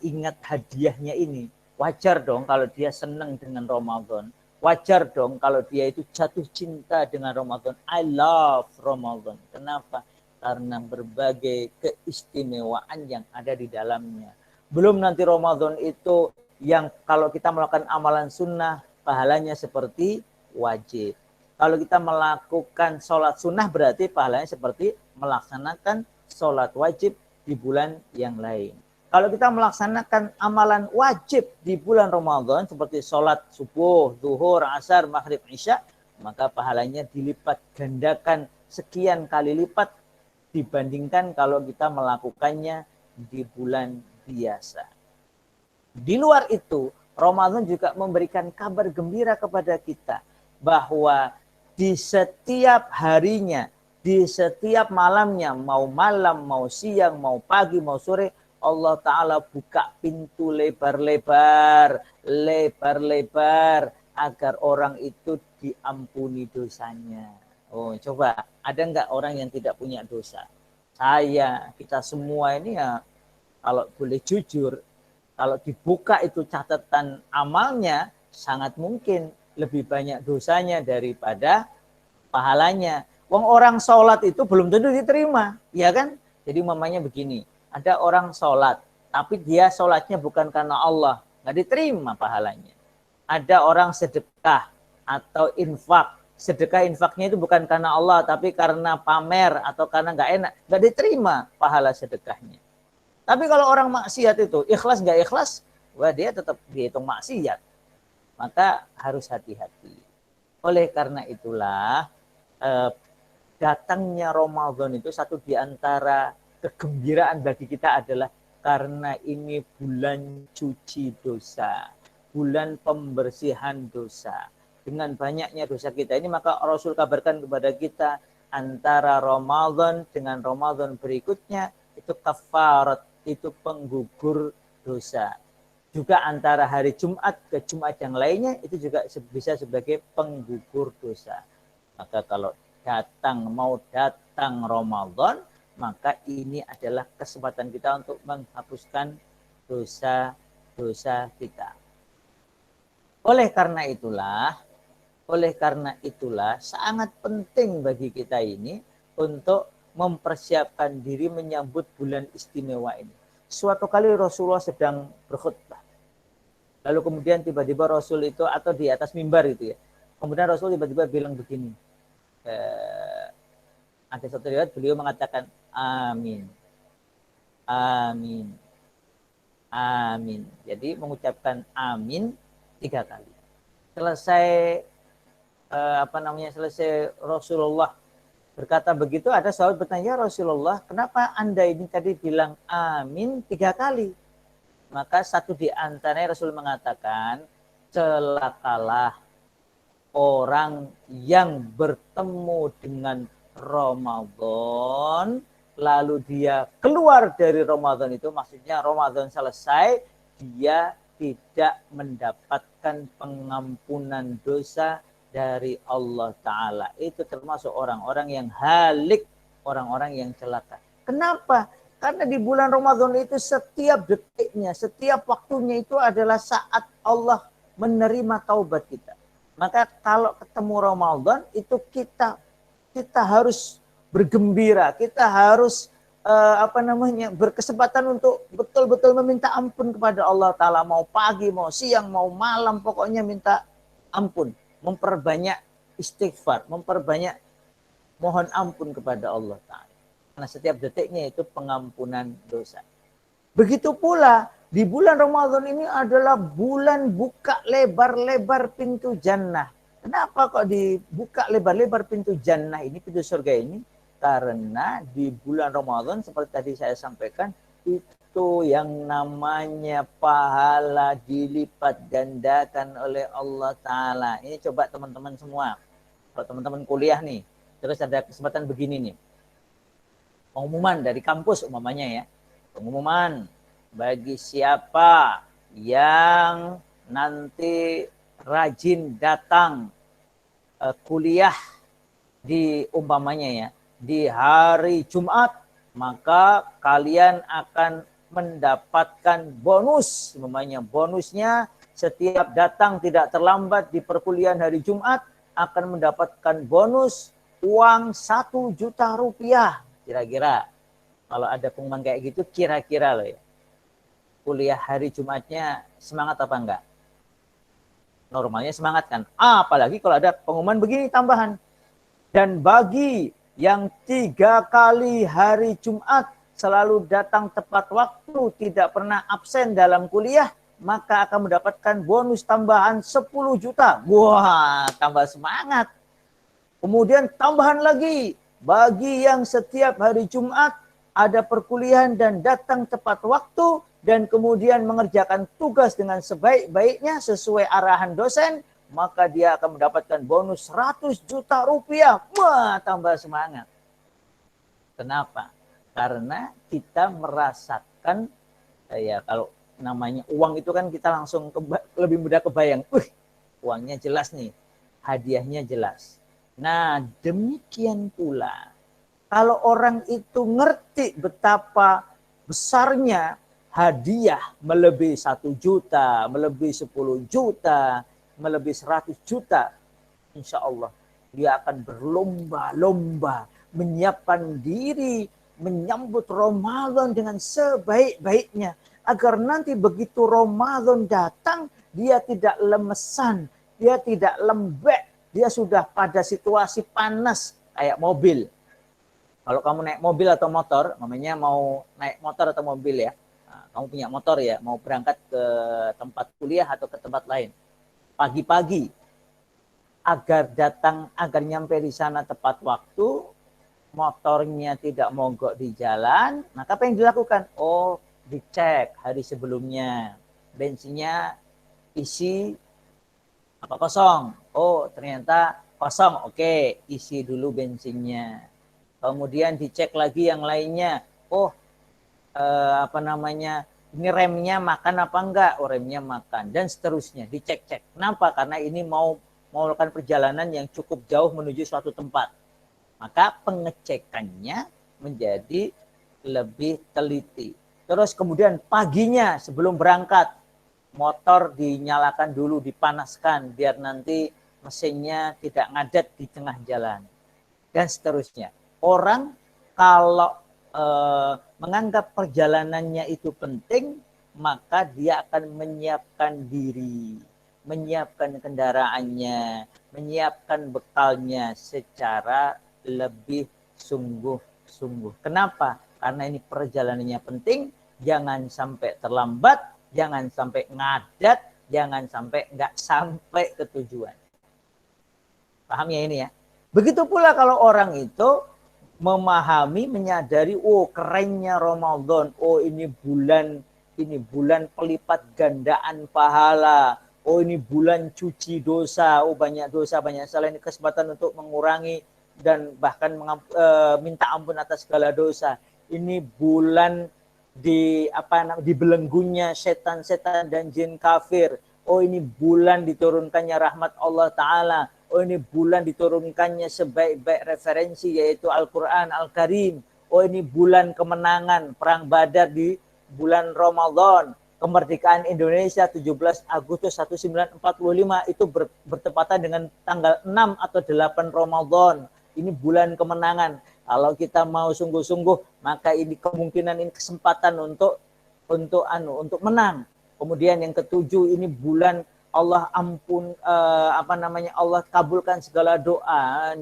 ingat hadiahnya ini, wajar dong kalau dia senang dengan Ramadan. Wajar dong kalau dia itu jatuh cinta dengan Ramadan. I love Ramadan. Kenapa? Karena berbagai keistimewaan yang ada di dalamnya. Belum nanti Ramadan itu yang kalau kita melakukan amalan sunnah, pahalanya seperti wajib. Kalau kita melakukan sholat sunnah berarti pahalanya seperti melaksanakan sholat wajib di bulan yang lain. Kalau kita melaksanakan amalan wajib di bulan Ramadan seperti sholat subuh, zuhur, asar, maghrib, isya, maka pahalanya dilipat gandakan sekian kali lipat dibandingkan kalau kita melakukannya di bulan biasa. Di luar itu, Ramadan juga memberikan kabar gembira kepada kita bahwa di setiap harinya, di setiap malamnya, mau malam, mau siang, mau pagi, mau sore, Allah Ta'ala buka pintu lebar-lebar, lebar-lebar, agar orang itu diampuni dosanya. Oh, coba, ada nggak orang yang tidak punya dosa? Saya, kita semua ini ya, kalau boleh jujur, kalau dibuka itu catatan amalnya, sangat mungkin lebih banyak dosanya daripada pahalanya. Wong orang sholat itu belum tentu diterima, ya kan? Jadi mamanya begini, ada orang sholat, tapi dia sholatnya bukan karena Allah, nggak diterima pahalanya. Ada orang sedekah atau infak, sedekah infaknya itu bukan karena Allah, tapi karena pamer atau karena nggak enak, nggak diterima pahala sedekahnya. Tapi kalau orang maksiat itu ikhlas nggak ikhlas, wah dia tetap dihitung maksiat. Maka harus hati-hati. Oleh karena itulah datangnya Ramadan itu satu di antara kegembiraan bagi kita adalah karena ini bulan cuci dosa, bulan pembersihan dosa. Dengan banyaknya dosa kita ini, maka Rasul kabarkan kepada kita antara Ramadan dengan Ramadan berikutnya itu kafarat, itu penggugur dosa. Juga antara hari Jumat ke Jumat yang lainnya itu juga bisa sebagai penggugur dosa. Maka kalau mau datang Ramadan, maka ini adalah kesempatan kita untuk menghapuskan dosa-dosa kita. Oleh karena itulah sangat penting bagi kita ini untuk mempersiapkan diri menyambut bulan istimewa ini. Suatu kali Rasulullah sedang berkhutbah. Lalu kemudian tiba-tiba Rasul itu atau di atas mimbar itu ya. Kemudian Rasul tiba-tiba bilang begini. Ada satu riwayat beliau mengatakan amin, amin, amin. Jadi mengucapkan amin 3 kali. Selesai selesai Rasulullah berkata begitu, ada sahabat bertanya, Rasulullah, kenapa Anda ini tadi bilang amin 3 kali? Maka satu di antaranya Rasul mengatakan, celakalah orang yang bertemu dengan Ramadan, lalu dia keluar dari Ramadan itu, maksudnya Ramadan selesai, dia tidak mendapatkan pengampunan dosa dari Allah Ta'ala. Itu termasuk orang-orang yang halik, orang-orang yang celaka. Kenapa? Karena di bulan Ramadan itu setiap detiknya, setiap waktunya itu adalah saat Allah menerima taubat kita. Maka kalau ketemu Ramadan itu kita harus bergembira, kita harus berkesempatan untuk betul-betul meminta ampun kepada Allah Ta'ala. Mau pagi, mau siang, mau malam, pokoknya minta ampun. Memperbanyak istighfar, memperbanyak mohon ampun kepada Allah Ta'ala. Karena setiap detiknya itu pengampunan dosa. Begitu pula di bulan Ramadan ini adalah bulan buka lebar-lebar pintu jannah. Kenapa kok dibuka lebar-lebar pintu jannah ini, pintu surga ini? Karena di bulan Ramadan seperti tadi saya sampaikan, itu yang namanya pahala dilipat gandakan oleh Allah Ta'ala. Ini coba teman-teman semua, kalau teman-teman kuliah nih, terus ada kesempatan begini nih. Pengumuman dari kampus umpamanya ya. Pengumuman bagi siapa yang nanti rajin datang kuliah di umpamanya ya, di hari Jumat, maka kalian akan mendapatkan bonus. Umpamanya bonusnya setiap datang tidak terlambat di perkuliahan hari Jumat akan mendapatkan bonus uang 1 juta rupiah. Kira-kira kalau ada pengumuman kayak gitu, kira-kira loh ya, kuliah hari Jumatnya semangat apa enggak? Normalnya semangat kan. Apalagi kalau ada pengumuman begini tambahan. Dan bagi yang 3 kali hari Jumat selalu datang tepat waktu, tidak pernah absen dalam kuliah, maka akan mendapatkan bonus tambahan 10 juta. Wah, tambah semangat. Kemudian tambahan lagi, bagi yang setiap hari Jumat ada perkuliahan dan datang tepat waktu, dan kemudian mengerjakan tugas dengan sebaik-baiknya sesuai arahan dosen, maka dia akan mendapatkan bonus 100 juta rupiah. Wah, tambah semangat. Kenapa? Karena kita merasakan, ya kalau namanya uang itu kan kita langsung lebih mudah kebayang. Uangnya jelas nih, hadiahnya jelas. Nah, demikian pula kalau orang itu ngerti betapa besarnya hadiah melebihi 1 juta, melebihi 10 juta, melebihi 100 juta, insya Allah dia akan berlomba-lomba menyiapkan diri menyambut Ramadan dengan sebaik-baiknya, agar nanti begitu Ramadan datang dia tidak lemesan, dia tidak lembek, dia sudah pada situasi panas kayak mobil. Kalau kamu naik mobil atau motor, namanya mau naik motor atau mobil ya, nah, kamu punya motor ya, mau berangkat ke tempat kuliah atau ke tempat lain, pagi-pagi agar nyampe di sana tepat waktu, motornya tidak mogok di jalan, maka apa yang dilakukan? Oh, dicek hari sebelumnya, bensinnya isi apa kosong? Oh, ternyata kosong. Oke, isi dulu bensinnya. Kemudian dicek lagi yang lainnya. Oh, ini remnya makan apa enggak? Oh, remnya makan, dan seterusnya dicek-cek. Kenapa? Karena ini mau melakukan perjalanan yang cukup jauh menuju suatu tempat. Maka pengecekannya menjadi lebih teliti. Terus kemudian paginya sebelum berangkat, motor dinyalakan dulu, dipanaskan biar nanti mesinnya tidak ngadet di tengah jalan. Dan seterusnya. Orang kalau menganggap perjalanannya itu penting, maka dia akan menyiapkan diri, menyiapkan kendaraannya, menyiapkan bekalnya secara lebih sungguh-sungguh. Kenapa? Karena ini perjalanannya penting, jangan sampai terlambat, jangan sampai ngadat, jangan sampai nggak sampai ke tujuan. Paham ya ini ya? Begitu pula kalau orang itu memahami, menyadari, oh kerennya Ramadan, oh ini bulan pelipat gandaan pahala, oh ini bulan cuci dosa, oh banyak dosa, banyak salah, ini kesempatan untuk mengurangi dan bahkan minta ampun atas segala dosa. Ini bulan dibelenggunya setan-setan dan jin kafir. Oh ini bulan diturunkannya rahmat Allah Ta'ala. Oh ini bulan diturunkannya sebaik-baik referensi yaitu Al-Quran Al-Karim. Oh ini bulan kemenangan perang Badar di bulan Ramadan. Kemerdekaan Indonesia 17 Agustus 1945 itu bertepatan dengan tanggal 6 atau 8 Ramadan. Ini bulan kemenangan. Kalau kita mau sungguh-sungguh, maka ini kemungkinan, ini kesempatan untuk menang. Kemudian yang ketujuh, ini bulan Allah Allah kabulkan segala doa.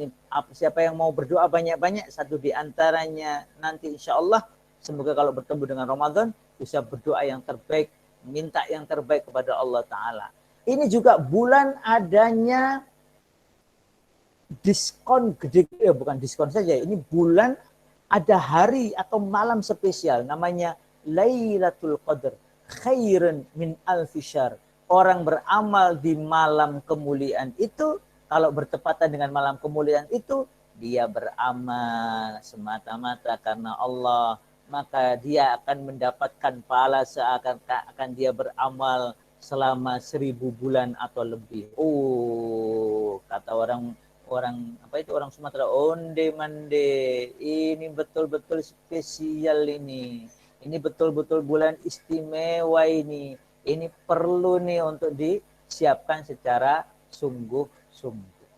Siapa yang mau berdoa banyak-banyak, satu di antaranya nanti insya Allah, semoga kalau bertemu dengan Ramadan bisa berdoa yang terbaik, minta yang terbaik kepada Allah Ta'ala. Ini juga bulan adanya diskon gede, bukan diskon saja, ini bulan ada hari atau malam spesial namanya Lailatul Qadar, khairan min alfi syahr. Orang beramal di malam kemuliaan itu, kalau bertepatan dengan malam kemuliaan itu, dia beramal semata-mata karena Allah, maka dia akan mendapatkan pahala seakan-akan dia beramal selama 1000 bulan atau lebih. Oh, kata orang Sumatera, onde mande, ini betul-betul spesial ini betul-betul bulan istimewa ini perlu nih untuk disiapkan secara sungguh-sungguh.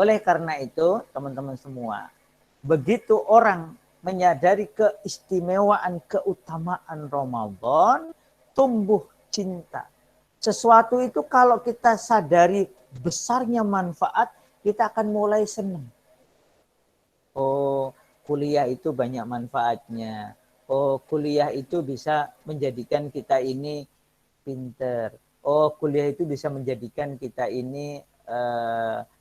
Oleh karena itu, teman-teman semua, begitu orang menyadari keistimewaan, keutamaan Ramadan, tumbuh cinta. Sesuatu itu kalau kita sadari besarnya manfaat, kita akan mulai senang. Oh, kuliah itu banyak manfaatnya. Oh, kuliah itu bisa menjadikan kita ini pinter. Oh, kuliah itu bisa menjadikan kita ini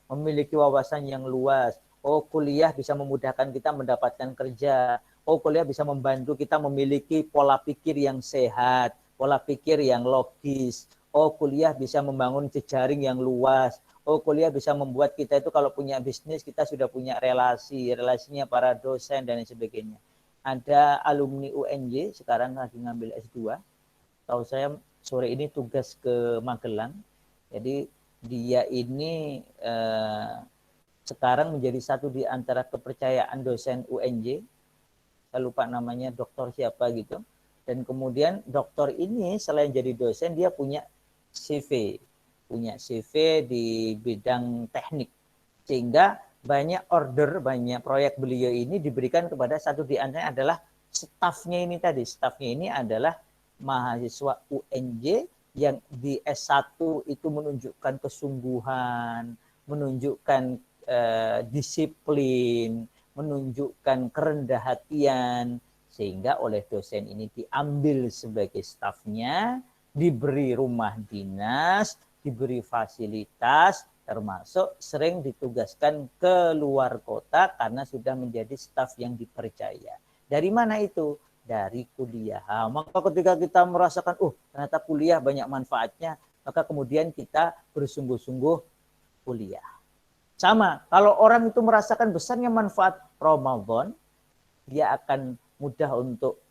memiliki wawasan yang luas. Oh, kuliah bisa memudahkan kita mendapatkan kerja. Oh, kuliah bisa membantu kita memiliki pola pikir yang sehat, pola pikir yang logis. Oh, kuliah bisa membangun jejaring yang luas. Oh, kuliah bisa membuat kita itu kalau punya bisnis, kita sudah punya relasinya para dosen dan sebagainya. Ada alumni UNJ, sekarang lagi ngambil S2. Tahu saya sore ini tugas ke Magelang. Jadi dia ini sekarang menjadi satu di antara kepercayaan dosen UNJ. Saya lupa namanya, dokter siapa gitu. Dan kemudian dokter ini selain jadi dosen, dia punya CV. Punya CV di bidang teknik. Sehingga banyak order, banyak proyek beliau ini diberikan kepada satu di antaranya adalah stafnya ini tadi. Stafnya ini adalah mahasiswa UNJ yang di S1 itu menunjukkan kesungguhan, menunjukkan disiplin, menunjukkan kerendah hatian, sehingga oleh dosen ini diambil sebagai stafnya, diberi rumah dinas, diberi fasilitas, termasuk sering ditugaskan ke luar kota karena sudah menjadi staf yang dipercaya. Dari mana itu? Dari kuliah. Maka ketika kita merasakan, ternyata kuliah banyak manfaatnya, maka kemudian kita bersungguh-sungguh kuliah. Sama, kalau orang itu merasakan besarnya manfaat Ramadan, dia akan mudah untuk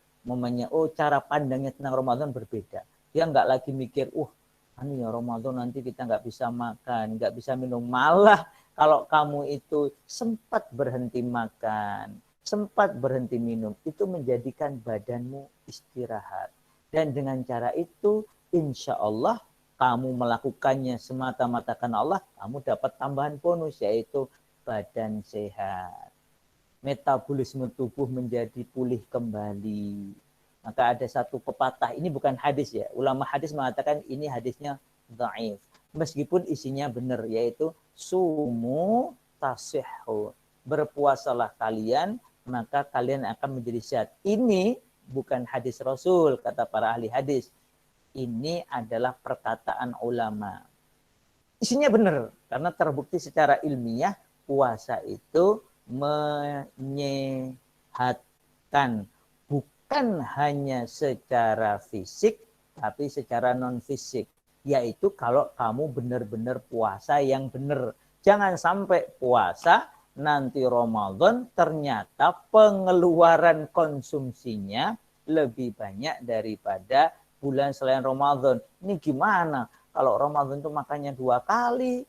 cara pandangnya tentang Ramadan berbeda. Dia nggak lagi mikir, ya Ramadan nanti kita nggak bisa makan, nggak bisa minum. Malah kalau kamu itu sempat berhenti makan, sempat berhenti minum, itu menjadikan badanmu istirahat. Dan dengan cara itu, insya Allah kamu melakukannya semata-mata karena Allah, kamu dapat tambahan bonus, yaitu badan sehat. Metabolisme tubuh menjadi pulih kembali. Maka ada satu pepatah, ini bukan hadis ya. Ulama hadis mengatakan ini hadisnya dhaif. Meskipun isinya benar, yaitu sumu tasihhu. Berpuasalah kalian, maka kalian akan menjadi sehat. Ini bukan hadis Rasul, kata para ahli hadis. Ini adalah perkataan ulama. Isinya benar, karena terbukti secara ilmiah puasa itu menyehatkan, bukan hanya secara fisik, tapi secara non-fisik. Yaitu kalau kamu benar-benar puasa yang benar. Jangan sampai puasa, nanti Ramadan ternyata pengeluaran konsumsinya lebih banyak daripada bulan selain Ramadan. Ini gimana? Kalau Ramadan itu makannya 2 kali,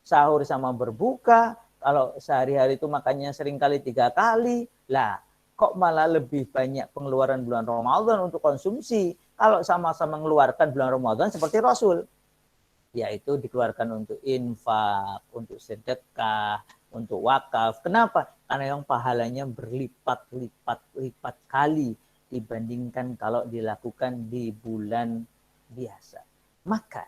sahur sama berbuka. Kalau sehari-hari itu makannya seringkali 3 kali. Lah, kok malah lebih banyak pengeluaran bulan Ramadan untuk konsumsi? Kalau sama-sama mengeluarkan bulan Ramadan seperti Rasul, yaitu dikeluarkan untuk infak, untuk sedekah, untuk wakaf. Kenapa? Karena yang pahalanya berlipat-lipat kali dibandingkan kalau dilakukan di bulan biasa. Maka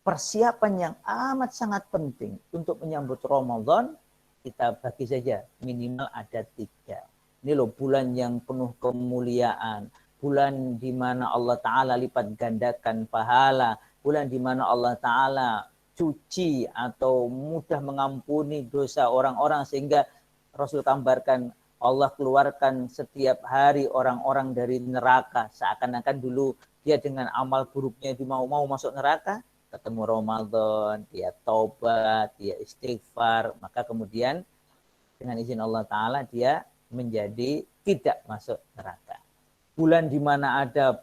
persiapan yang amat sangat penting untuk menyambut Ramadan, kita bagi saja minimal ada 3. Ini loh bulan yang penuh kemuliaan, bulan di mana Allah Ta'ala lipat gandakan pahala, bulan di mana Allah Ta'ala cuci atau mudah mengampuni dosa orang-orang, sehingga Rasul gambarkan Allah keluarkan setiap hari orang-orang dari neraka. Seakan-akan dulu dia dengan amal buruknya itu mau masuk neraka, ketemu Ramadan, dia taubat, dia istighfar, maka kemudian dengan izin Allah Ta'ala dia menjadi tidak masuk neraka. Bulan di mana ada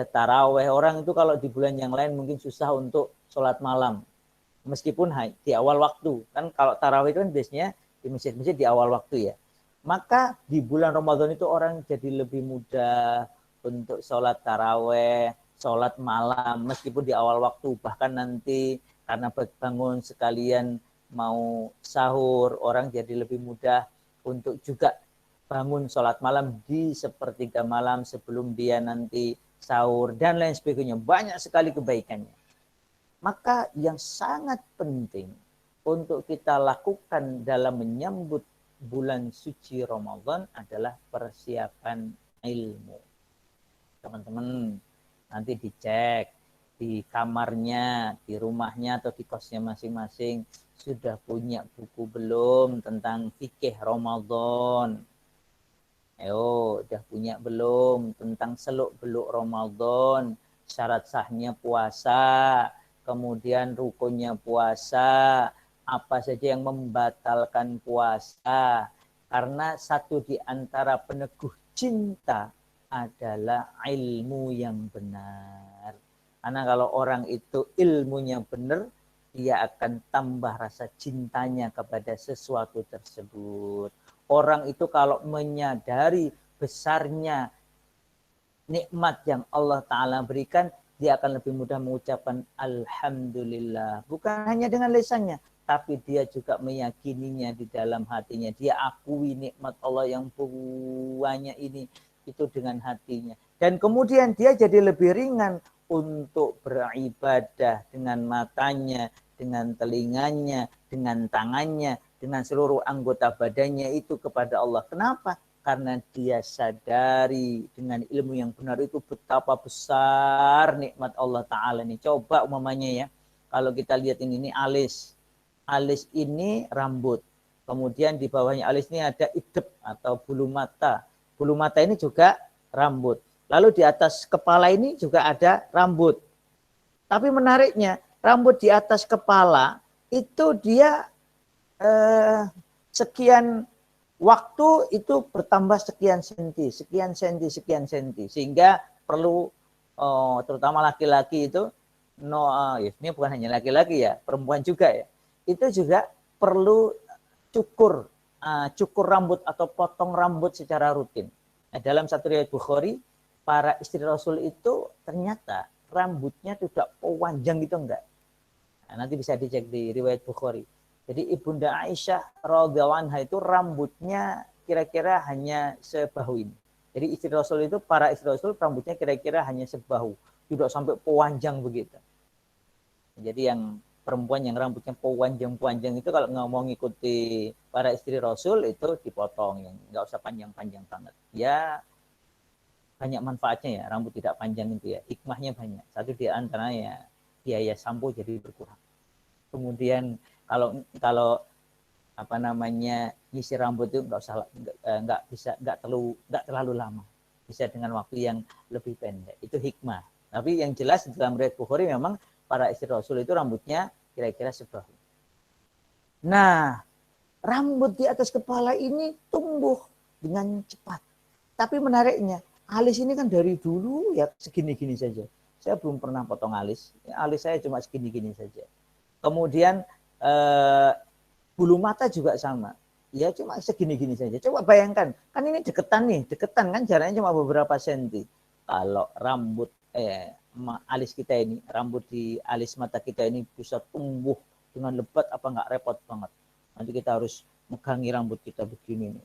taraweh, orang itu kalau di bulan yang lain mungkin susah untuk sholat malam. Meskipun di awal waktu, kan kalau taraweh itu kan biasanya di masjid-masjid di awal waktu ya. Maka di bulan Ramadan itu orang jadi lebih mudah untuk sholat taraweh, sholat malam, meskipun di awal waktu. Bahkan nanti karena bangun sekalian mau sahur, orang jadi lebih mudah untuk juga bangun sholat malam di sepertiga malam sebelum dia nanti sahur, dan lain sebagainya. Banyak sekali kebaikannya. Maka yang sangat penting untuk kita lakukan dalam menyambut bulan suci Ramadan adalah persiapan ilmu. Teman-teman nanti dicek di kamarnya, di rumahnya atau di kosnya masing-masing sudah punya buku belum tentang fikih Ramadan. Ayo, udah punya belum tentang seluk-beluk Ramadan, syarat sahnya puasa, kemudian rukunnya puasa, apa saja yang membatalkan puasa. Karena satu di antara peneguh cinta adalah ilmu yang benar. Karena kalau orang itu ilmunya benar, dia akan tambah rasa cintanya kepada sesuatu tersebut. Orang itu kalau menyadari besarnya nikmat yang Allah Ta'ala berikan, dia akan lebih mudah mengucapkan Alhamdulillah. Bukan hanya dengan lisannya, tapi dia juga meyakininya di dalam hatinya. Dia akui nikmat Allah yang banyak ini, itu dengan hatinya. Dan kemudian dia jadi lebih ringan untuk beribadah dengan matanya, dengan telinganya, dengan tangannya, dengan seluruh anggota badannya itu kepada Allah. Kenapa? Karena dia sadari dengan ilmu yang benar itu betapa besar nikmat Allah Ta'ala ini. Coba umpamanya ya, kalau kita lihat ini alis. Alis ini rambut. Kemudian di bawahnya alis ini ada idep atau bulu mata. Bulu mata ini juga rambut. Lalu di atas kepala ini juga ada rambut. Tapi menariknya, rambut di atas kepala itu dia sekian waktu itu bertambah sekian senti, sekian senti, sekian senti. Sehingga perlu terutama laki-laki itu, ini bukan hanya laki-laki ya, perempuan juga ya. Itu juga perlu cukur rambut atau potong rambut secara rutin. Nah, dalam satu riwayat Bukhari, para istri Rasul itu ternyata rambutnya tidak panjang gitu enggak. Nah, nanti bisa dicek di riwayat Bukhari. Jadi Ibunda Aisyah radhiyallahu anha itu rambutnya kira-kira hanya sebahu ini. Jadi istri Rasul itu, para istri Rasul rambutnya kira-kira hanya sebahu, tidak sampai panjang begitu. Jadi yang perempuan yang rambutnya panjang-panjang itu kalau nggak mau ngikuti para istri Rasul itu dipotong, yang nggak usah panjang-panjang banget. Ya banyak manfaatnya ya rambut tidak panjang itu ya, hikmahnya banyak. Satu di antaranya ya biaya sampo jadi berkurang. Kemudian kalau apa namanya nyisir rambut itu nggak terlalu lama, bisa dengan waktu yang lebih pendek. Itu hikmah. Tapi yang jelas dalam riwayat Bukhari memang para istri Rasul itu rambutnya kira-kira sebahu. Nah, rambut di atas kepala ini tumbuh dengan cepat. Tapi menariknya, alis ini kan dari dulu ya segini-gini saja. Saya belum pernah potong alis. Alis saya cuma segini-gini saja. Kemudian bulu mata juga sama. Ya cuma segini-gini saja. Coba bayangkan, kan ini deketan kan jaraknya cuma beberapa senti. Kalau rambut alis kita ini, rambut di alis mata kita ini bisa tumbuh dengan lebat, apa nggak repot banget. Nanti kita harus megangi rambut kita begini,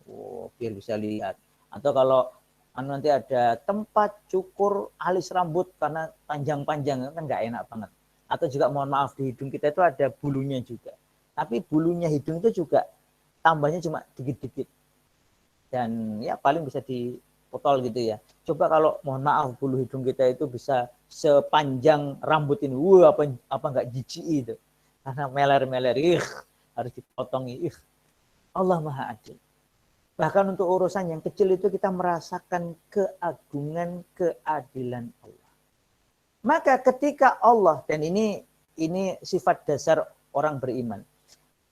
biar bisa lihat. Atau kalau nanti ada tempat cukur alis rambut karena panjang-panjang kan nggak enak banget. Atau juga mohon maaf di hidung kita itu ada bulunya juga. Tapi bulunya hidung itu juga tambahnya cuma dikit-dikit. Dan ya paling bisa dipotol gitu ya. Coba kalau mohon maaf bulu hidung kita itu bisa sepanjang rambut ini. Apa nggak jijik itu. Karena meler-meler, harus dipotongi. Allah Maha Adil. Bahkan untuk urusan yang kecil itu kita merasakan keagungan, keadilan Allah. Maka ketika Allah, dan ini sifat dasar orang beriman.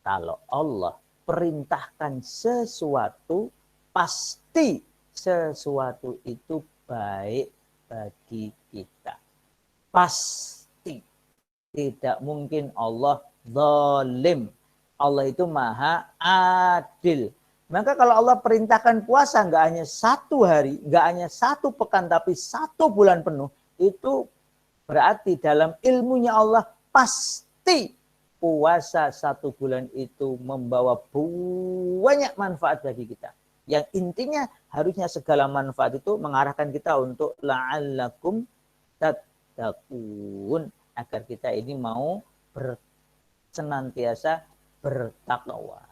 Kalau Allah perintahkan sesuatu, pasti sesuatu itu baik bagi kita. Pasti. Tidak mungkin Allah zalim. Allah itu maha adil. Maka kalau Allah perintahkan puasa nggak hanya 1 hari, nggak hanya 1 pekan, tapi 1 bulan penuh, itu berarti dalam ilmunya Allah pasti puasa 1 bulan itu membawa banyak manfaat bagi kita. Yang intinya harusnya segala manfaat itu mengarahkan kita untuk la'allakum tattaqun, agar kita ini mau senantiasa bertakwa.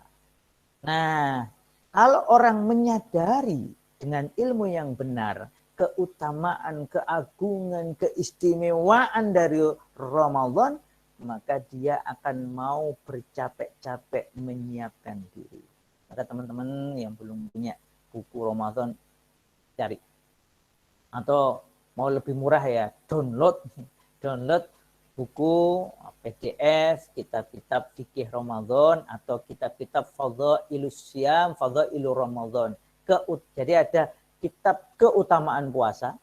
Nah, Kalau orang menyadari dengan ilmu yang benar keutamaan, keagungan, keistimewaan dari Ramadan, maka dia akan mau bercapek-capek menyiapkan diri. Maka teman-teman yang belum punya buku Ramadan, cari. Atau mau lebih murah ya, download buku PDF, kitab-kitab fikih Ramadan atau kitab-kitab Fadhailus Syam, Fadhailur Ramadan. Jadi ada kitab keutamaan puasa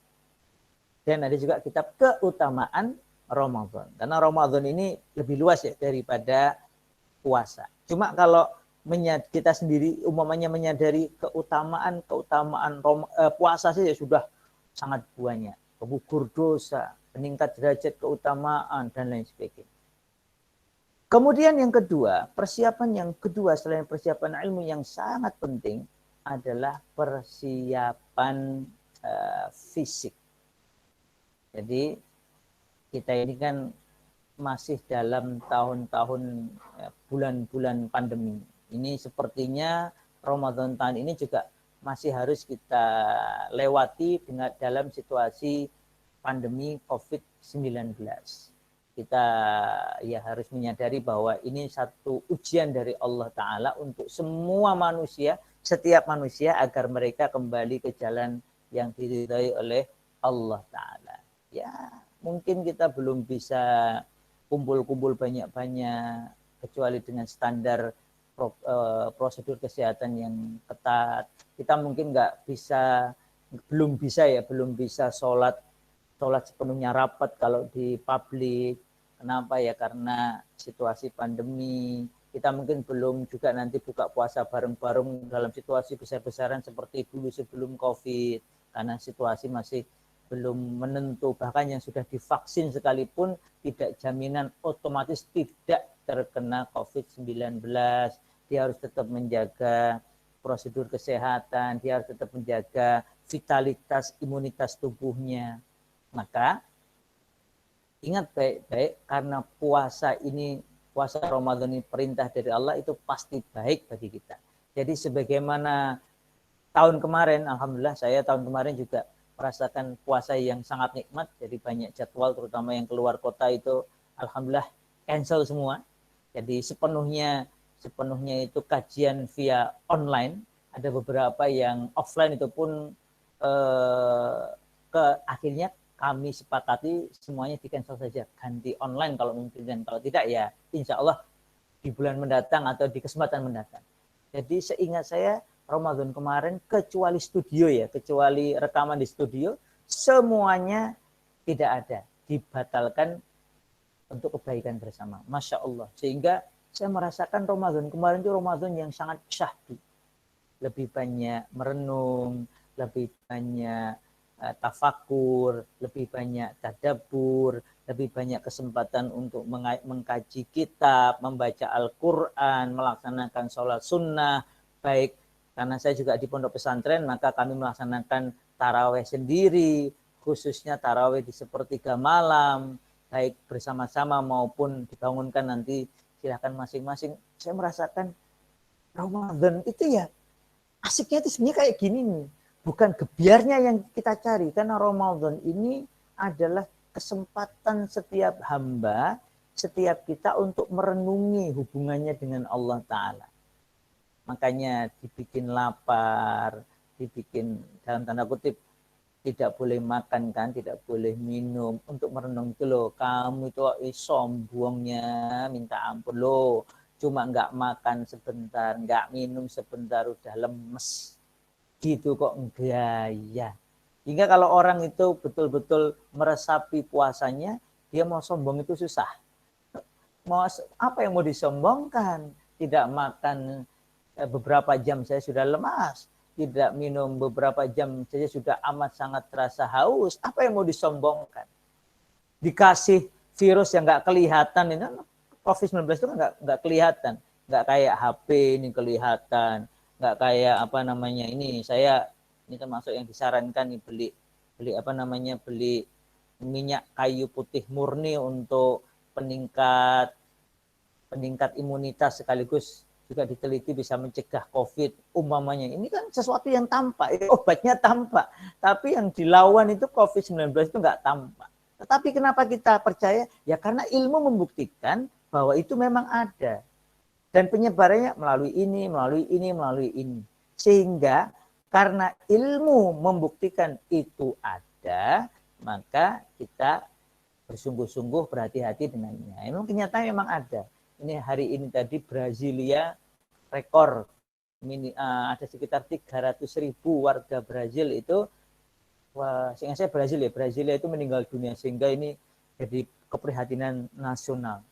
dan ada juga kitab keutamaan Ramadan. Karena Ramadan ini lebih luas ya daripada puasa. Cuma kalau kita sendiri umumnya menyadari keutamaan puasa saja sudah sangat banyak. Gugur dosa, meningkat derajat keutamaan, dan lain sebagainya. Kemudian yang kedua, persiapan yang kedua selain persiapan ilmu yang sangat penting adalah persiapan fisik. Jadi kita ini kan masih dalam tahun-tahun bulan-bulan pandemi. Ini sepertinya Ramadan tahun ini juga masih harus kita lewati dalam situasi pandemi COVID-19. Kita ya harus menyadari bahwa ini satu ujian dari Allah Ta'ala untuk semua manusia, setiap manusia agar mereka kembali ke jalan yang diridhai oleh Allah Ta'ala. Ya mungkin kita belum bisa kumpul-kumpul banyak-banyak kecuali dengan standar prosedur kesehatan yang ketat. Kita mungkin belum bisa sholat sepenuhnya rapat kalau di publik. Kenapa ya? Karena situasi pandemi. Kita mungkin belum juga nanti buka puasa bareng-bareng dalam situasi besar-besaran seperti dulu sebelum COVID. Karena situasi masih belum menentu. Bahkan yang sudah divaksin sekalipun tidak jaminan otomatis tidak terkena COVID-19. Dia harus tetap menjaga prosedur kesehatan, dia harus tetap menjaga vitalitas imunitas tubuhnya. Maka ingat baik-baik, karena puasa Ramadan ini perintah dari Allah, itu pasti baik bagi kita. Jadi sebagaimana tahun kemarin, alhamdulillah saya tahun kemarin juga merasakan puasa yang sangat nikmat. Jadi banyak jadwal terutama yang keluar kota itu alhamdulillah cancel semua. Jadi sepenuhnya itu kajian via online. Ada beberapa yang offline itu pun akhirnya kami sepakati semuanya di cancel saja, ganti online kalau mungkin, dan kalau tidak ya insya Allah di bulan mendatang atau di kesempatan mendatang. Jadi seingat saya Ramadan kemarin kecuali studio ya, kecuali rekaman di studio, semuanya tidak ada, dibatalkan untuk kebaikan bersama. Masya Allah. Sehingga saya merasakan Ramadan kemarin itu Ramadan yang sangat syahdu. Lebih banyak merenung, lebih banyak tafakur, lebih banyak tadabbur, lebih banyak kesempatan untuk mengkaji kitab, membaca Al-Quran, melaksanakan sholat sunnah, baik karena saya juga di pondok pesantren, maka kami melaksanakan taraweh sendiri, khususnya taraweh di sepertiga malam, baik bersama-sama maupun dibangunkan nanti silahkan masing-masing. Saya merasakan Ramadan itu ya asiknya itu sebenarnya kayak gini nih. Bukan gebiarnya yang kita cari, karena Ramadan ini adalah kesempatan setiap hamba, setiap kita untuk merenungi hubungannya dengan Allah Ta'ala. Makanya dibikin lapar, dibikin dalam tanda kutip tidak boleh makan kan, tidak boleh minum, untuk merenung itu loh. Kamu itu sombongnya minta ampun loh, cuma nggak makan sebentar, nggak minum sebentar udah lemes gitu kok gaya. Hingga kalau orang itu betul-betul meresapi puasanya, dia mau sombong itu susah. Mau apa yang mau disombongkan? Tidak makan beberapa jam saya sudah lemas, tidak minum beberapa jam saja sudah amat sangat terasa haus. Apa yang mau disombongkan? Dikasih virus yang nggak kelihatan, ini COVID-19 itu kan nggak kelihatan, nggak kayak HP ini kelihatan, nggak kayak apa namanya ini. Saya ini termasuk yang disarankan nih beli minyak kayu putih murni untuk peningkat imunitas sekaligus juga diteliti bisa mencegah COVID umpamanya. Ini kan sesuatu yang tampak, obatnya tampak. Tapi yang dilawan itu COVID-19 itu nggak tampak. Tetapi kenapa kita percaya? Ya karena ilmu membuktikan bahwa itu memang ada. Dan penyebarannya melalui ini, melalui ini, melalui ini. Sehingga karena ilmu membuktikan itu ada, maka kita bersungguh-sungguh berhati-hati dengannya. Memang kenyataan memang ada. Ini hari ini tadi Brasilia rekor ada sekitar 300.000 warga Brazil itu, seingat saya Brasilia itu meninggal dunia, sehingga ini jadi keprihatinan nasional.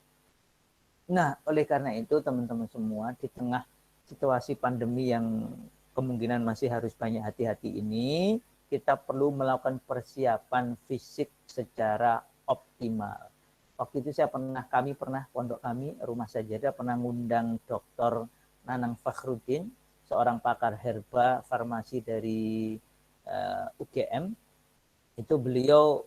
Nah, oleh karena itu teman-teman semua, di tengah situasi pandemi yang kemungkinan masih harus banyak hati-hati ini, kita perlu melakukan persiapan fisik secara optimal. Waktu itu pondok kami, Rumah Sajadah, pernah ngundang Dr. Nanang Fakhruddin, seorang pakar herba farmasi dari UGM. Itu beliau,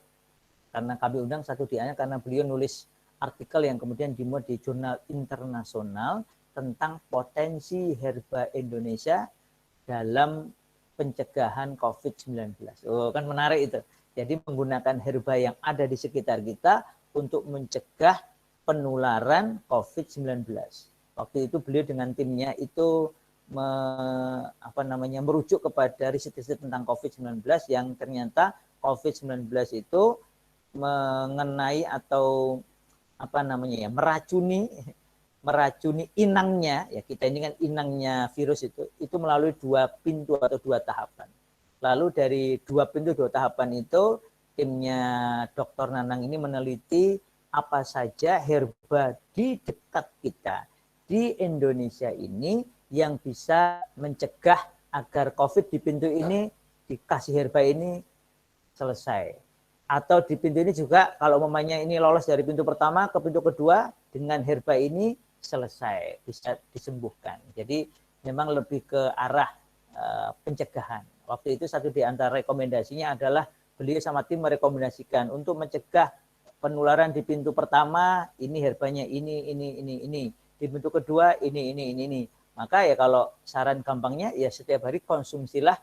karena kami undang satu dianya karena beliau nulis artikel yang kemudian dimuat di jurnal internasional tentang potensi herba Indonesia dalam pencegahan COVID-19. Oh, kan menarik itu. Jadi menggunakan herba yang ada di sekitar kita untuk mencegah penularan COVID-19. Waktu itu beliau dengan timnya itu merujuk kepada riset-riset tentang COVID-19 yang ternyata COVID-19 itu mengenai atau meracuni inangnya, ya kita ini kan inangnya virus itu melalui 2 pintu atau 2 tahapan. Lalu dari 2 pintu 2 tahapan itu timnya Dr. Nanang ini meneliti apa saja herba di dekat kita di Indonesia ini yang bisa mencegah agar COVID di pintu ini, dikasih herba ini selesai. Atau di pintu ini juga kalau mamanya ini lolos dari pintu pertama ke pintu kedua, dengan herba ini selesai, bisa disembuhkan. Jadi memang lebih ke arah pencegahan. Waktu itu satu di antara rekomendasinya adalah beliau sama tim merekomendasikan untuk mencegah penularan di pintu pertama, ini herbanya ini. Di pintu kedua ini. Maka ya kalau saran gampangnya ya setiap hari konsumsilah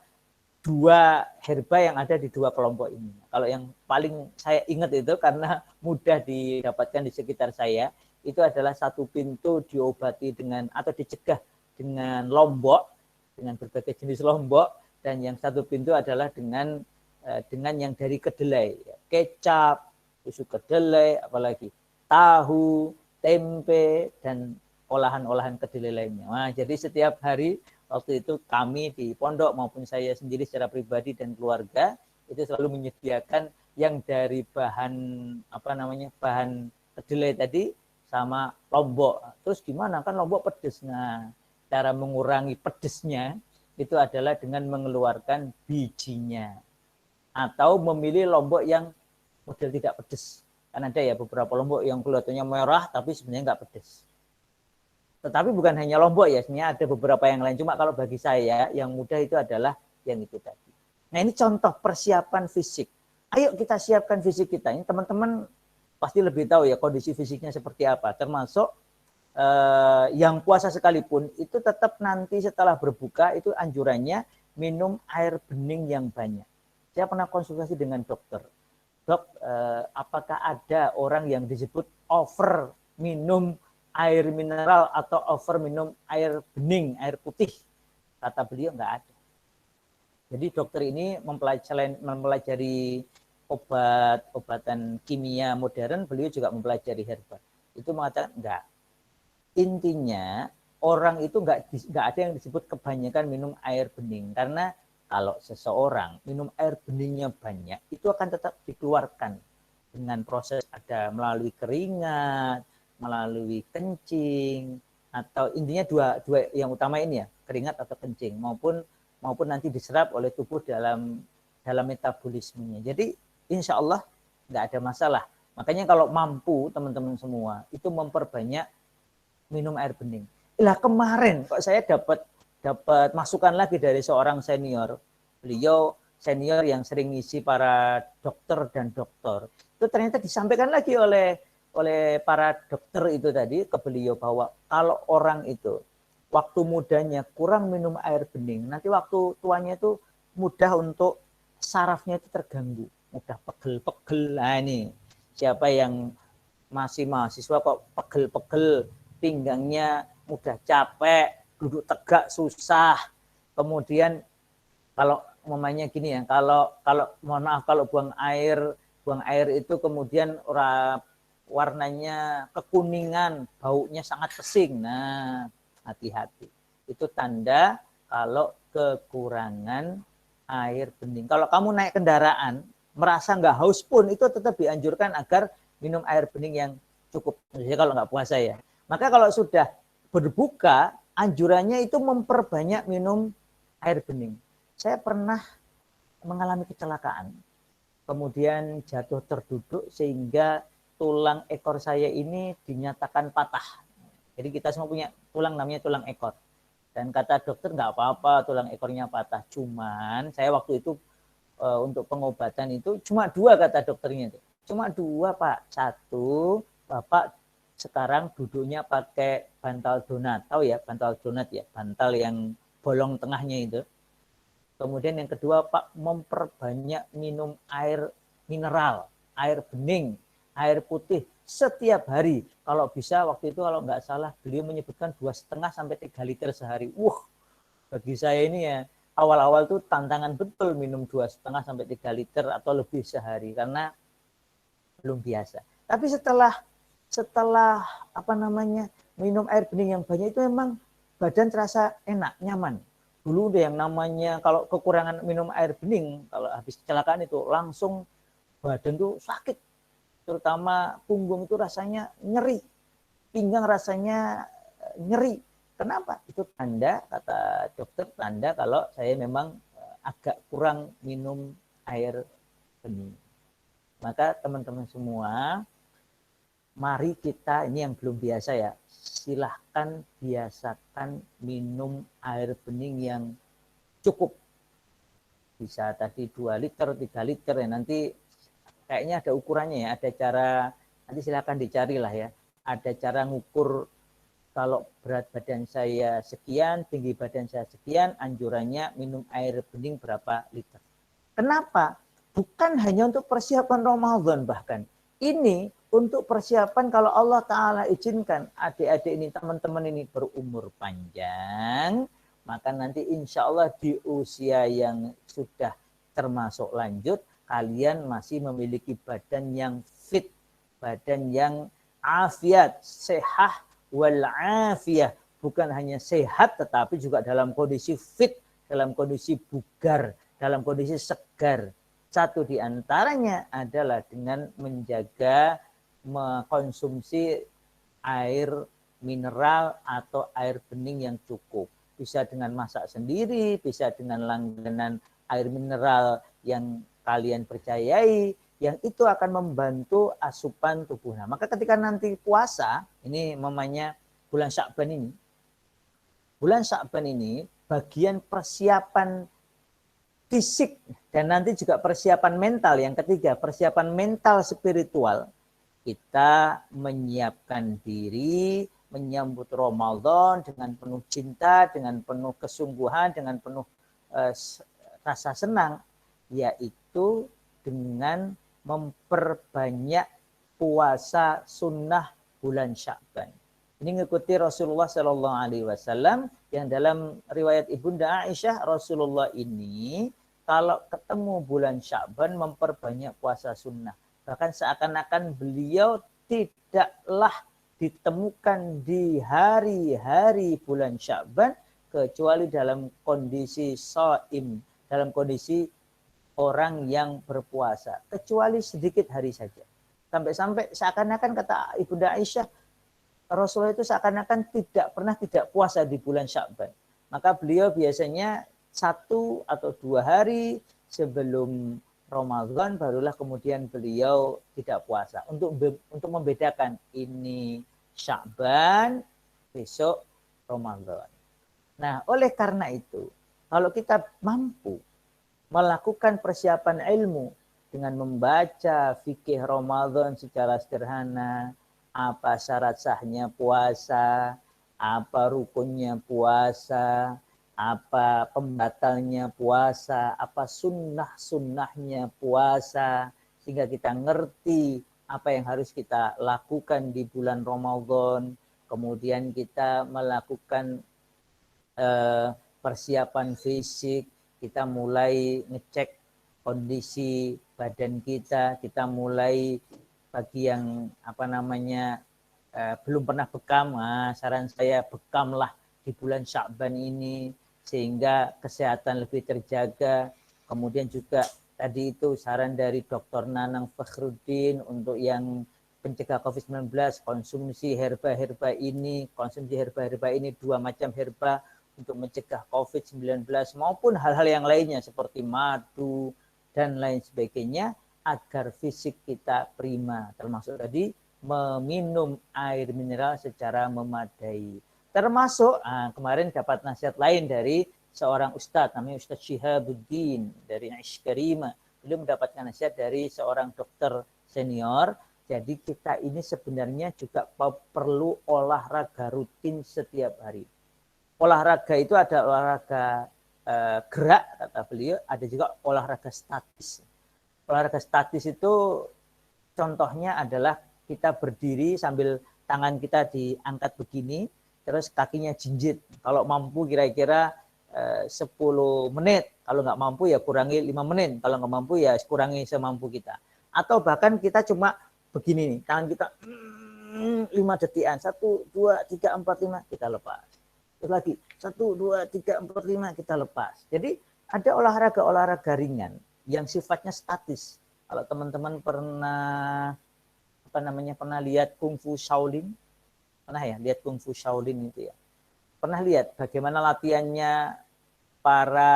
2 herba yang ada di 2 kelompok ini. Kalau yang paling saya ingat itu karena mudah didapatkan di sekitar saya, itu adalah 1 pintu diobati dengan atau dicegah dengan lombok, dengan berbagai jenis lombok, dan yang 1 pintu adalah dengan yang dari kedelai, kecap, susu kedelai, apalagi tahu, tempe, dan olahan-olahan kedelai lainnya. Nah, jadi setiap hari waktu itu kami di pondok maupun saya sendiri secara pribadi dan keluarga itu selalu menyediakan yang dari bahan bahan kedelai tadi sama lombok. Terus gimana, kan lombok pedes. Nah, cara mengurangi pedesnya itu adalah dengan mengeluarkan bijinya atau memilih lombok yang model tidak pedes. Kan ada ya beberapa lombok yang kelihatannya merah tapi sebenarnya nggak pedes. Tetapi bukan hanya lombok ya, sebenarnya ada beberapa yang lain. Cuma kalau bagi saya yang mudah itu adalah yang itu tadi. Nah, ini contoh persiapan fisik. Ayo kita siapkan fisik kita. Ini teman-teman pasti lebih tahu ya kondisi fisiknya seperti apa. Termasuk yang puasa sekalipun itu tetap nanti setelah berbuka itu anjurannya minum air bening yang banyak. Saya pernah konsultasi dengan dokter. Dok, apakah ada orang yang disebut over minum air mineral atau over minum air bening, air putih? Kata beliau enggak ada. Jadi dokter ini mempelajari obatan kimia modern, beliau juga mempelajari herba. Itu mengatakan enggak. Intinya orang itu enggak ada yang disebut kebanyakan minum air bening, karena kalau seseorang minum air beningnya banyak, itu akan tetap dikeluarkan dengan proses ada melalui keringat, melalui kencing, atau intinya dua yang utama ini ya, keringat atau kencing, maupun nanti diserap oleh tubuh dalam metabolismenya. Jadi insya Allah nggak ada masalah. Makanya kalau mampu teman-teman semua itu memperbanyak minum air bening. Lah kemarin kok saya dapat masukan lagi dari seorang senior. Beliau senior yang sering ngisi para dokter dan doktor. Itu ternyata disampaikan lagi oleh para dokter itu tadi ke beliau bahwa kalau orang itu waktu mudanya kurang minum air bening, nanti waktu tuanya itu mudah untuk sarafnya itu terganggu, mudah pegel-pegel. Nah ini siapa yang masih mahasiswa kok pegel-pegel, pinggangnya mudah capek, duduk tegak susah. Kemudian kalau mamanya gini ya, kalau mohon maaf kalau buang air itu kemudian warnanya kekuningan, baunya sangat pesing. Nah, hati-hati. Itu tanda kalau kekurangan air bening. Kalau kamu naik kendaraan, merasa nggak haus pun, itu tetap dianjurkan agar minum air bening yang cukup. Jadi kalau nggak puasa ya. Maka kalau sudah berbuka, anjurannya itu memperbanyak minum air bening. Saya pernah mengalami kecelakaan, kemudian jatuh terduduk sehingga tulang ekor saya ini dinyatakan patah. Jadi kita semua punya tulang namanya tulang ekor. Dan kata dokter nggak apa-apa tulang ekornya patah. Cuman saya waktu itu untuk pengobatan itu cuma 2 kata dokternya itu. Cuma 2 Pak. 1, Bapak sekarang duduknya pakai bantal donat. Tahu ya bantal donat ya? Bantal yang bolong tengahnya itu. Kemudian yang kedua Pak, memperbanyak minum air mineral, air bening, air putih setiap hari. Kalau bisa waktu itu kalau nggak salah beliau menyebutkan 2,5 sampai 3 liter sehari. Bagi saya ini ya awal-awal tuh tantangan betul minum 2,5 sampai 3 liter atau lebih sehari karena belum biasa. Tapi setelah minum air bening yang banyak itu memang badan terasa enak, nyaman. Dulu deh yang namanya kalau kekurangan minum air bening, kalau habis kecelakaan itu langsung badan tuh sakit. Terutama punggung itu rasanya nyeri, pinggang rasanya nyeri. Kenapa? Itu tanda, kata dokter, tanda kalau saya memang agak kurang minum air bening. Maka teman-teman semua, mari kita, ini yang belum biasa ya, silahkan biasakan minum air bening yang cukup. Bisa tadi 2 liter, 3 liter ya, nanti kayaknya ada ukurannya ya, ada cara, nanti silahkan dicarilah ya, ada cara ngukur kalau berat badan saya sekian, tinggi badan saya sekian, anjurannya minum air bening berapa liter. Kenapa? Bukan hanya untuk persiapan Ramadan bahkan. Ini untuk persiapan kalau Allah Ta'ala izinkan adik-adik ini, teman-teman ini berumur panjang, maka nanti insya Allah di usia yang sudah termasuk lanjut, kalian masih memiliki badan yang fit, badan yang afiat, sehat wal afiyah. Bukan hanya sehat tetapi juga dalam kondisi fit, dalam kondisi bugar, dalam kondisi segar. Satu di antaranya adalah dengan menjaga mengkonsumsi air mineral atau air bening yang cukup. Bisa dengan masak sendiri, bisa dengan langganan air mineral yang kalian percayai, yang itu akan membantu asupan tubuh. Nah, maka ketika nanti puasa, ini namanya bulan Sya'ban ini. Bulan Sya'ban ini bagian persiapan fisik dan nanti juga persiapan mental. Yang ketiga, persiapan mental spiritual. Kita menyiapkan diri, menyambut Ramadan dengan penuh cinta, dengan penuh kesungguhan, dengan penuh rasa senang, yaitu dengan memperbanyak puasa sunnah bulan Sya'ban. Ini mengikuti Rasulullah SAW yang dalam riwayat Ibunda Aisyah, Rasulullah ini kalau ketemu bulan Sya'ban memperbanyak puasa sunnah. Bahkan seakan-akan beliau tidaklah ditemukan di hari-hari bulan Sya'ban kecuali dalam kondisi shaim, dalam kondisi orang yang berpuasa. Kecuali sedikit hari saja. Sampai-sampai seakan-akan kata Ibunda Aisyah, Rasulullah itu seakan-akan tidak puasa di bulan Sya'ban. Maka beliau biasanya 1 atau 2 hari sebelum Ramadan barulah kemudian beliau tidak puasa. Untuk membedakan ini Sya'ban, besok Ramadan. Nah, oleh karena itu, kalau kita mampu melakukan persiapan ilmu dengan membaca fikih Ramadan secara sederhana, apa syarat sahnya puasa, apa rukunnya puasa, apa pembatalnya puasa, apa sunnah-sunnahnya puasa, sehingga kita ngerti apa yang harus kita lakukan di bulan Ramadan. Kemudian kita melakukan persiapan fisik, kita mulai ngecek kondisi badan kita mulai bagi yang belum pernah bekam, saran saya bekamlah di bulan Sya'ban ini sehingga kesehatan lebih terjaga. Kemudian juga tadi itu saran dari Dr. Nanang Fakhruddin untuk yang pencegah COVID-19, konsumsi herba-herba ini, dua macam herba untuk mencegah COVID-19 maupun hal-hal yang lainnya seperti madu dan lain sebagainya agar fisik kita prima, termasuk tadi meminum air mineral secara memadai. Termasuk kemarin dapat nasihat lain dari seorang ustadz, namanya Ustadz Syihabuddin dari Ishkarima. Beliau mendapatkan nasihat dari seorang dokter senior. Jadi kita ini sebenarnya juga perlu olahraga rutin setiap hari. Olahraga itu ada olahraga gerak, kata beliau, ada juga olahraga statis. Olahraga statis itu contohnya adalah kita berdiri sambil tangan kita diangkat begini, terus kakinya jinjit. Kalau mampu kira-kira 10 menit. Kalau nggak mampu ya kurangi 5 menit. Kalau nggak mampu ya kurangi semampu kita. Atau bahkan kita cuma begini nih, tangan kita 5 detikan. 1, 2, 3, 4, 5, kita lepas. Terus lagi 1, 2, 3, 4, 5, kita lepas. Jadi ada olahraga-olahraga ringan yang sifatnya statis. Kalau teman-teman pernah lihat Kungfu Shaolin? Pernah ya lihat Kungfu Shaolin itu ya? Pernah lihat bagaimana latihannya para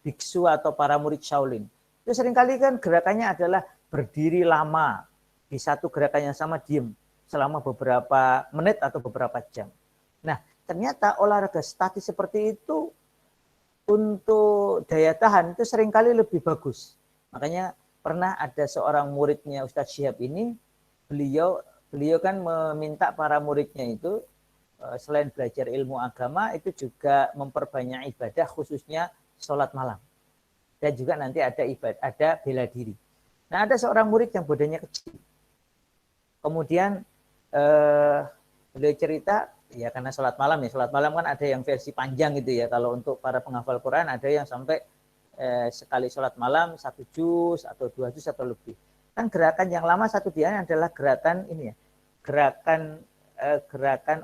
biksu atau para murid Shaolin? Itu seringkali kan gerakannya adalah berdiri lama di satu gerakan yang sama, diem selama beberapa menit atau beberapa jam. Nah, ternyata olahraga statis seperti itu untuk daya tahan itu seringkali lebih bagus. Makanya pernah ada seorang muridnya Ustadz Syihab ini, beliau kan meminta para muridnya itu selain belajar ilmu agama itu juga memperbanyak ibadah, khususnya sholat malam. Dan juga nanti ada bela diri. Nah, ada seorang murid yang badannya kecil. Kemudian beliau cerita, ya karena sholat malam kan ada yang versi panjang gitu ya. Kalau untuk para penghafal Quran ada yang sampai sekali sholat malam 1 juz atau 2 juz atau lebih. Kan gerakan yang lama satu dia adalah gerakan ini ya, gerakan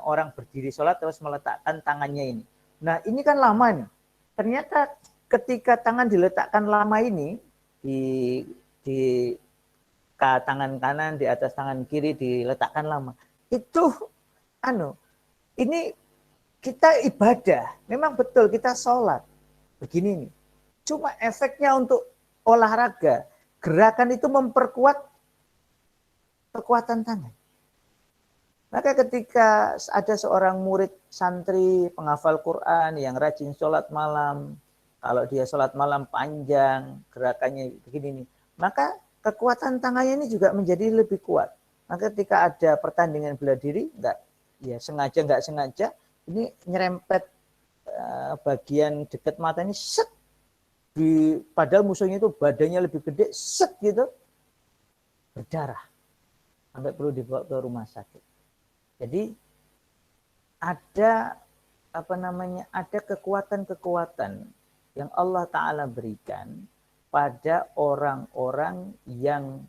orang berdiri sholat terus meletakkan tangannya ini. Nah ini kan lama nih. Ternyata ketika tangan diletakkan lama ini di tangan kanan di atas tangan kiri diletakkan lama, itu ini kita ibadah, memang betul kita sholat begini nih. Cuma efeknya untuk olahraga, gerakan itu memperkuat kekuatan tangan. Maka ketika ada seorang murid santri penghafal Quran yang rajin sholat malam, kalau dia sholat malam panjang, gerakannya begini nih, maka kekuatan tangannya ini juga menjadi lebih kuat. Maka ketika ada pertandingan bela diri, nggak sengaja, ini nyerempet bagian dekat mata ini, set. Padahal musuhnya itu badannya lebih gede, set gitu, berdarah. Sampai perlu dibawa ke rumah sakit. Jadi ada ada kekuatan-kekuatan yang Allah Ta'ala berikan pada orang-orang yang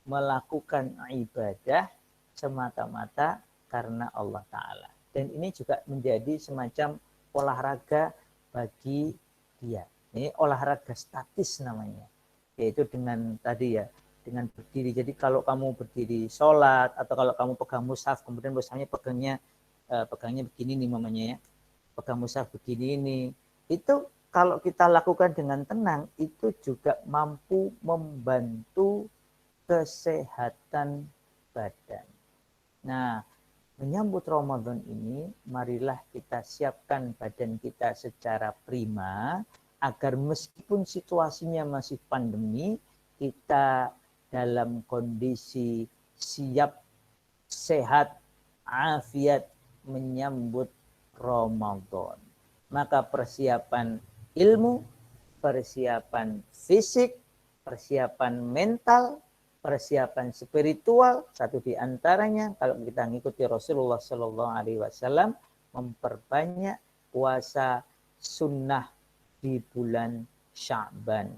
melakukan ibadah semata-mata karena Allah Ta'ala. Dan ini juga menjadi semacam olahraga bagi dia. Ini olahraga statis namanya. Yaitu dengan tadi ya, dengan berdiri. Jadi kalau kamu berdiri sholat atau kalau kamu pegang mushaf, kemudian mushafnya pegangnya begini nih mamanya ya. Pegang mushaf begini nih. Itu kalau kita lakukan dengan tenang, itu juga mampu membantu kesehatan badan. Nah, menyambut Ramadan ini, marilah kita siapkan badan kita secara prima, agar meskipun situasinya masih pandemi, kita dalam kondisi siap, sehat, afiat, menyambut Ramadan. Maka persiapan ilmu, persiapan fisik, persiapan mental, persiapan spiritual, satu di antaranya kalau kita mengikuti Rasulullah Shallallahu Alaihi Wasallam, memperbanyak puasa sunnah di bulan Sya'ban.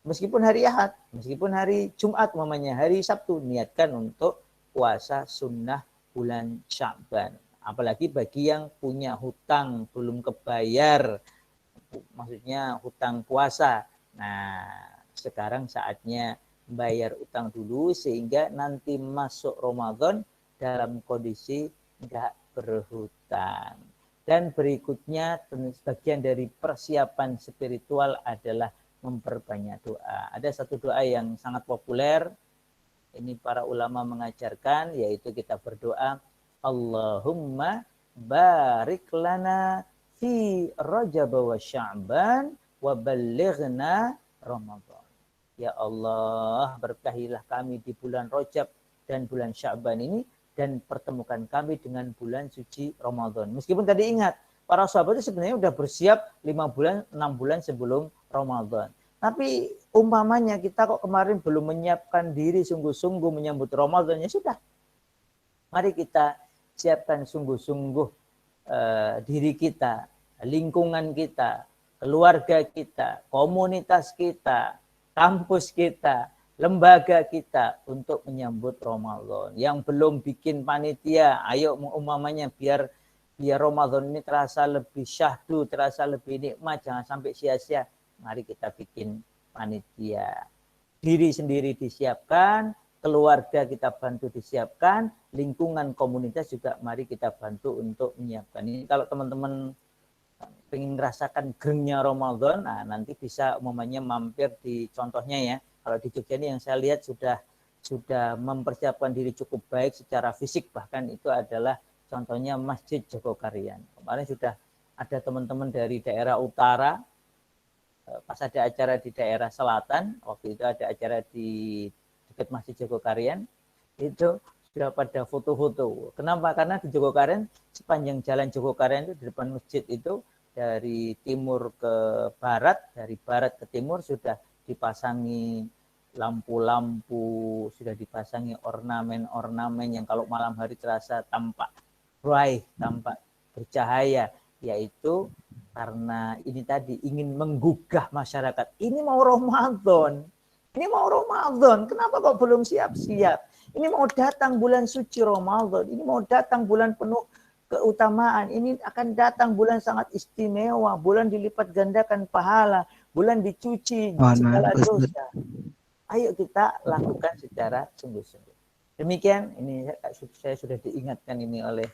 Meskipun hari Ahad, meskipun hari Jumat, mamanya hari Sabtu, niatkan untuk puasa sunnah bulan Sya'ban. Apalagi bagi yang punya hutang belum kebayar, maksudnya hutang puasa. Nah, sekarang saatnya bayar utang dulu sehingga nanti masuk Ramadan dalam kondisi enggak berhutang. Dan berikutnya sebagian dari persiapan spiritual adalah memperbanyak doa. Ada satu doa yang sangat populer, ini para ulama mengajarkan, yaitu kita berdoa, Allahumma barik lana fi Rajab wa Sya'ban wa ballighna Ramadan. Ya Allah, berkahilah kami di bulan Rajab dan bulan Sya'ban ini dan pertemukan kami dengan bulan suci Ramadan. Meskipun tadi ingat, para sahabat itu sebenarnya sudah bersiap 5 bulan, 6 bulan sebelum Ramadan. Tapi umpamanya kita kok kemarin belum menyiapkan diri sungguh-sungguh menyambut Ramadan, ya sudah. Mari kita siapkan sungguh-sungguh diri kita, lingkungan kita, keluarga kita, komunitas kita, kampus kita, lembaga kita untuk menyambut Ramadan. Yang belum bikin panitia, ayo umpamanya biar Ramadan ini terasa lebih syahdu, terasa lebih nikmat, jangan sampai sia-sia. Mari kita bikin panitia. Diri sendiri disiapkan, keluarga kita bantu disiapkan, lingkungan komunitas juga mari kita bantu untuk menyiapkan. Ini kalau teman-teman pengen merasakan gerengnya Ramadan, nah nanti bisa umumnya mampir di contohnya ya. Kalau di Jogja ini yang saya lihat sudah mempersiapkan diri cukup baik secara fisik, bahkan itu adalah contohnya Masjid Jogokarian. Kemarin sudah ada teman-teman dari daerah utara, pas ada acara di daerah selatan, waktu itu ada acara di dekat Masjid Jogokarian, itu sudah pada foto-foto. Kenapa? Karena di Jogokarian, sepanjang jalan Jogokarian itu di depan masjid itu, dari timur ke barat, dari barat ke timur sudah dipasangi lampu-lampu, sudah dipasangi ornamen-ornamen yang kalau malam hari terasa tampak bright, tampak bercahaya, yaitu karena ini tadi ingin menggugah masyarakat. Ini mau Ramadan. Ini mau Ramadan. Kenapa kok belum siap-siap? Ini mau datang bulan suci Ramadan. Ini mau datang bulan penuh keutamaan. Ini akan datang bulan sangat istimewa. Bulan dilipat gandakan pahala. Bulan dicuci segala dosa. Ayo kita lakukan secara sungguh-sungguh. Demikian, ini saya sudah diingatkan ini oleh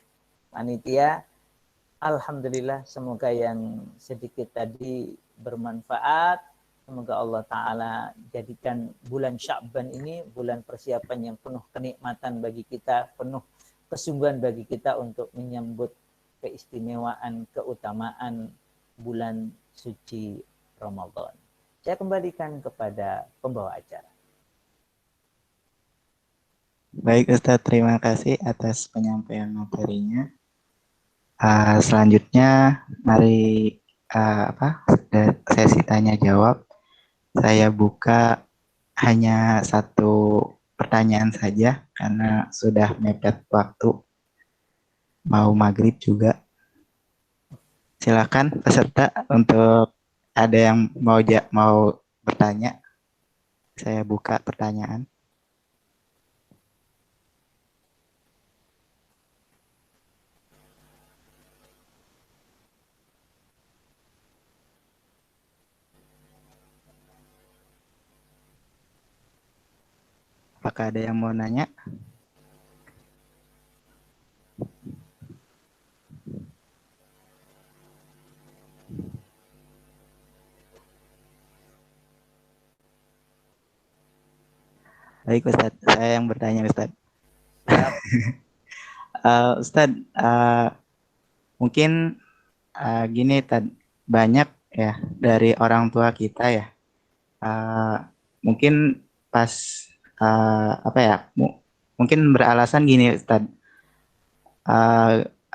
panitia. Alhamdulillah, semoga yang sedikit tadi bermanfaat. Semoga Allah Ta'ala jadikan bulan Sya'ban ini bulan persiapan yang penuh kenikmatan bagi kita, penuh kesungguhan bagi kita untuk menyambut keistimewaan, keutamaan bulan suci Ramadan. Saya kembalikan kepada pembawa acara. Baik Ustadz, terima kasih atas penyampaian materinya. Selanjutnya, mari sesi tanya jawab. Saya buka hanya satu pertanyaan saja karena sudah mepet waktu, mau maghrib juga. Silakan peserta untuk ada yang mau bertanya. Saya buka pertanyaan. Apakah ada yang mau nanya? Baik Ustadz, saya yang bertanya Ustadz. Ustadz, mungkin gini Tad, banyak ya dari orang tua kita ya, mungkin pas mungkin beralasan gini Ustadz,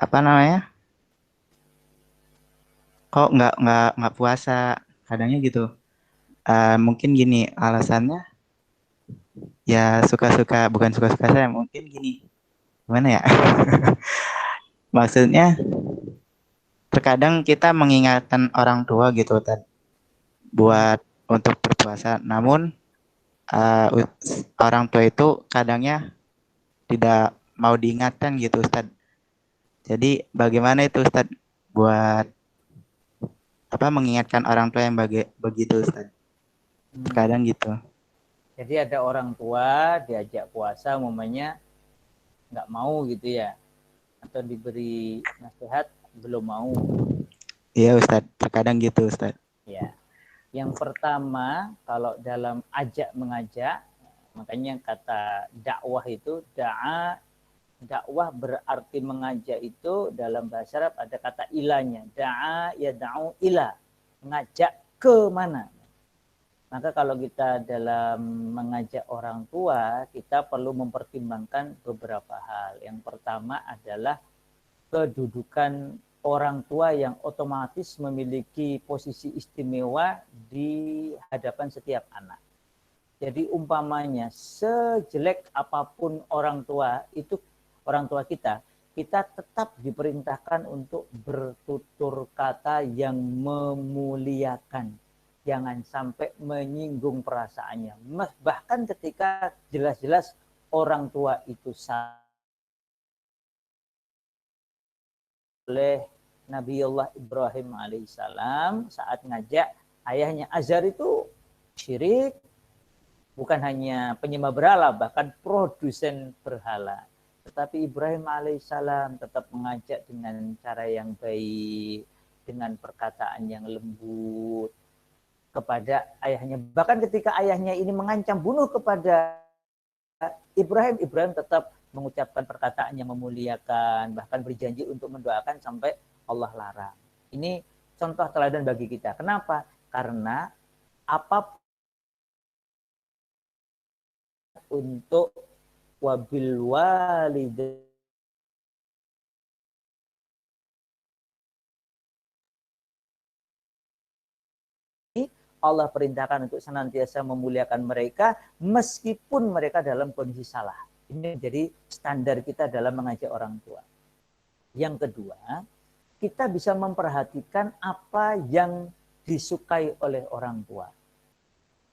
apa namanya? Kok nggak puasa? Kadangnya gitu. Mungkin gini alasannya, ya suka-suka, bukan suka-suka saya, mungkin gini. Gimana ya? Maksudnya terkadang kita mengingatkan orang tua gitu Tad, buat untuk berpuasa. Namun uh, orang tua itu kadangnya tidak mau diingatkan gitu Ustaz. Jadi bagaimana itu Ustaz buat apa mengingatkan orang tua yang begitu Ustaz? Terkadang gitu. Jadi ada orang tua diajak puasa, umpamanya nggak mau gitu ya, atau diberi nasihat belum mau. Iya Ustaz, terkadang gitu Ustaz. Ya, yang pertama kalau dalam ajak mengajak, makanya kata dakwah itu dakwah berarti mengajak, itu dalam bahasa Arab ada kata ilahnya, da'a ya da'u ila, mengajak ke mana. Maka kalau kita dalam mengajak orang tua, kita perlu mempertimbangkan beberapa hal. Yang pertama adalah kedudukan orang tua yang otomatis memiliki posisi istimewa di hadapan setiap anak. Jadi umpamanya sejelek apapun orang tua itu, orang tua kita tetap diperintahkan untuk bertutur kata yang memuliakan. Jangan sampai menyinggung perasaannya. Bahkan ketika jelas-jelas orang tua itu salah. Oleh Nabiullah Ibrahim alaihissalam saat ngajak ayahnya Azar itu syirik, bukan hanya penyembah berhala, bahkan produsen berhala. Tetapi Ibrahim alaihissalam tetap mengajak dengan cara yang baik, dengan perkataan yang lembut kepada ayahnya. Bahkan ketika ayahnya ini mengancam bunuh kepada Ibrahim, Ibrahim tetap mengucapkan perkataan yang memuliakan, bahkan berjanji untuk mendoakan sampai Allah larang. Ini contoh teladan bagi kita. Kenapa? Karena apapun untuk wabil walidain, Allah perintahkan untuk senantiasa memuliakan mereka meskipun mereka dalam kondisi salah. Ini jadi standar kita dalam mengajak orang tua. Yang kedua, kita bisa memperhatikan apa yang disukai oleh orang tua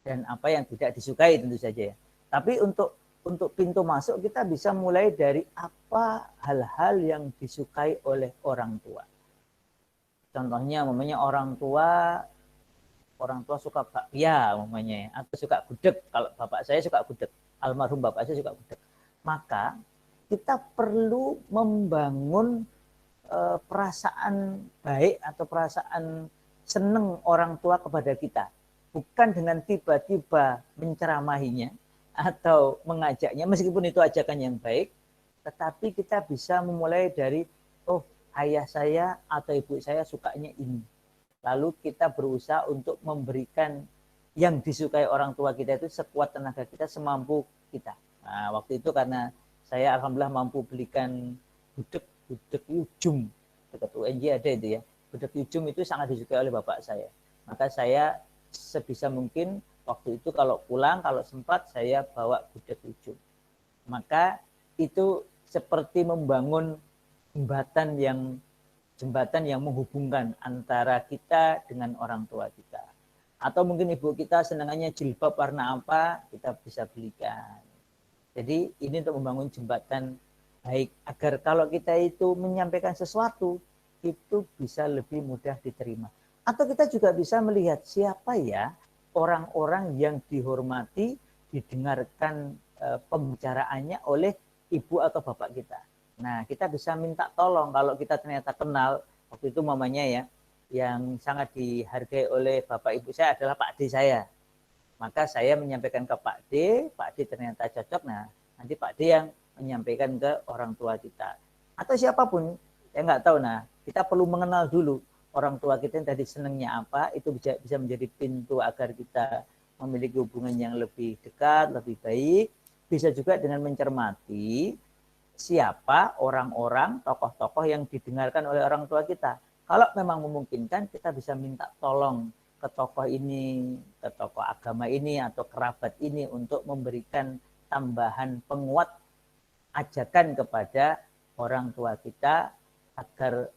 dan apa yang tidak disukai tentu saja ya. Tapi untuk pintu masuk kita bisa mulai dari apa hal-hal yang disukai oleh orang tua. Contohnya namanya orang tua suka bakpia namanya, atau suka gudeg. Kalau bapak saya suka gudeg, almarhum bapak saya suka gudeg. Maka kita perlu membangun perasaan baik atau perasaan senang orang tua kepada kita, bukan dengan tiba-tiba menceramahinya atau mengajaknya, meskipun itu ajakan yang baik, tetapi kita bisa memulai dari, oh ayah saya atau ibu saya sukanya ini. Lalu kita berusaha untuk memberikan yang disukai orang tua kita itu sekuat tenaga kita, semampu kita. Nah, waktu itu karena saya alhamdulillah mampu belikan gudeg Yujum, dekat UNJ ada itu ya. Gudeg Yujum itu sangat disukai oleh bapak saya. Maka saya sebisa mungkin waktu itu kalau pulang, kalau sempat saya bawa gudeg Yujum. Maka itu seperti membangun jembatan yang menghubungkan antara kita dengan orang tua kita. Atau mungkin ibu kita senangannya jilbab warna apa, kita bisa belikan. Jadi ini untuk membangun jembatan baik, agar kalau kita itu menyampaikan sesuatu, itu bisa lebih mudah diterima. Atau kita juga bisa melihat siapa ya orang-orang yang dihormati, didengarkan pembicaraannya oleh ibu atau bapak kita. Nah, kita bisa minta tolong kalau kita ternyata kenal, waktu itu mamanya ya, yang sangat dihargai oleh bapak ibu saya adalah Pak D saya. Maka saya menyampaikan ke Pak D ternyata cocok, nah nanti Pak D yang menyampaikan ke orang tua kita. Atau siapapun, saya nggak tahu, nah kita perlu mengenal dulu orang tua kita yang tadi senangnya apa, itu bisa menjadi pintu agar kita memiliki hubungan yang lebih dekat, lebih baik. Bisa juga dengan mencermati siapa orang-orang, tokoh-tokoh yang didengarkan oleh orang tua kita. Kalau memang memungkinkan, kita bisa minta tolong ke tokoh ini, ke tokoh agama ini, atau kerabat ini untuk memberikan tambahan penguat ajakan kepada orang tua kita agar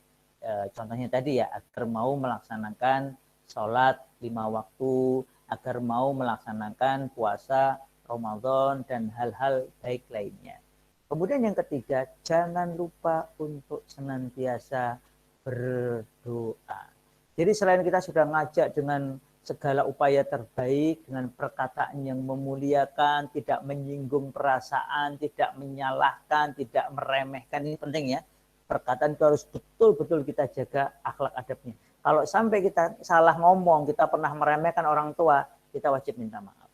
contohnya tadi ya, agar mau melaksanakan sholat 5 waktu, agar mau melaksanakan puasa Ramadan dan hal-hal baik lainnya. Kemudian yang ketiga, jangan lupa untuk senantiasa berdoa. Jadi selain kita sudah ngajak dengan segala upaya terbaik, dengan perkataan yang memuliakan, tidak menyinggung perasaan, tidak menyalahkan, tidak meremehkan, ini penting ya. Perkataan itu harus betul-betul kita jaga akhlak adabnya. Kalau sampai kita salah ngomong, kita pernah meremehkan orang tua, kita wajib minta maaf.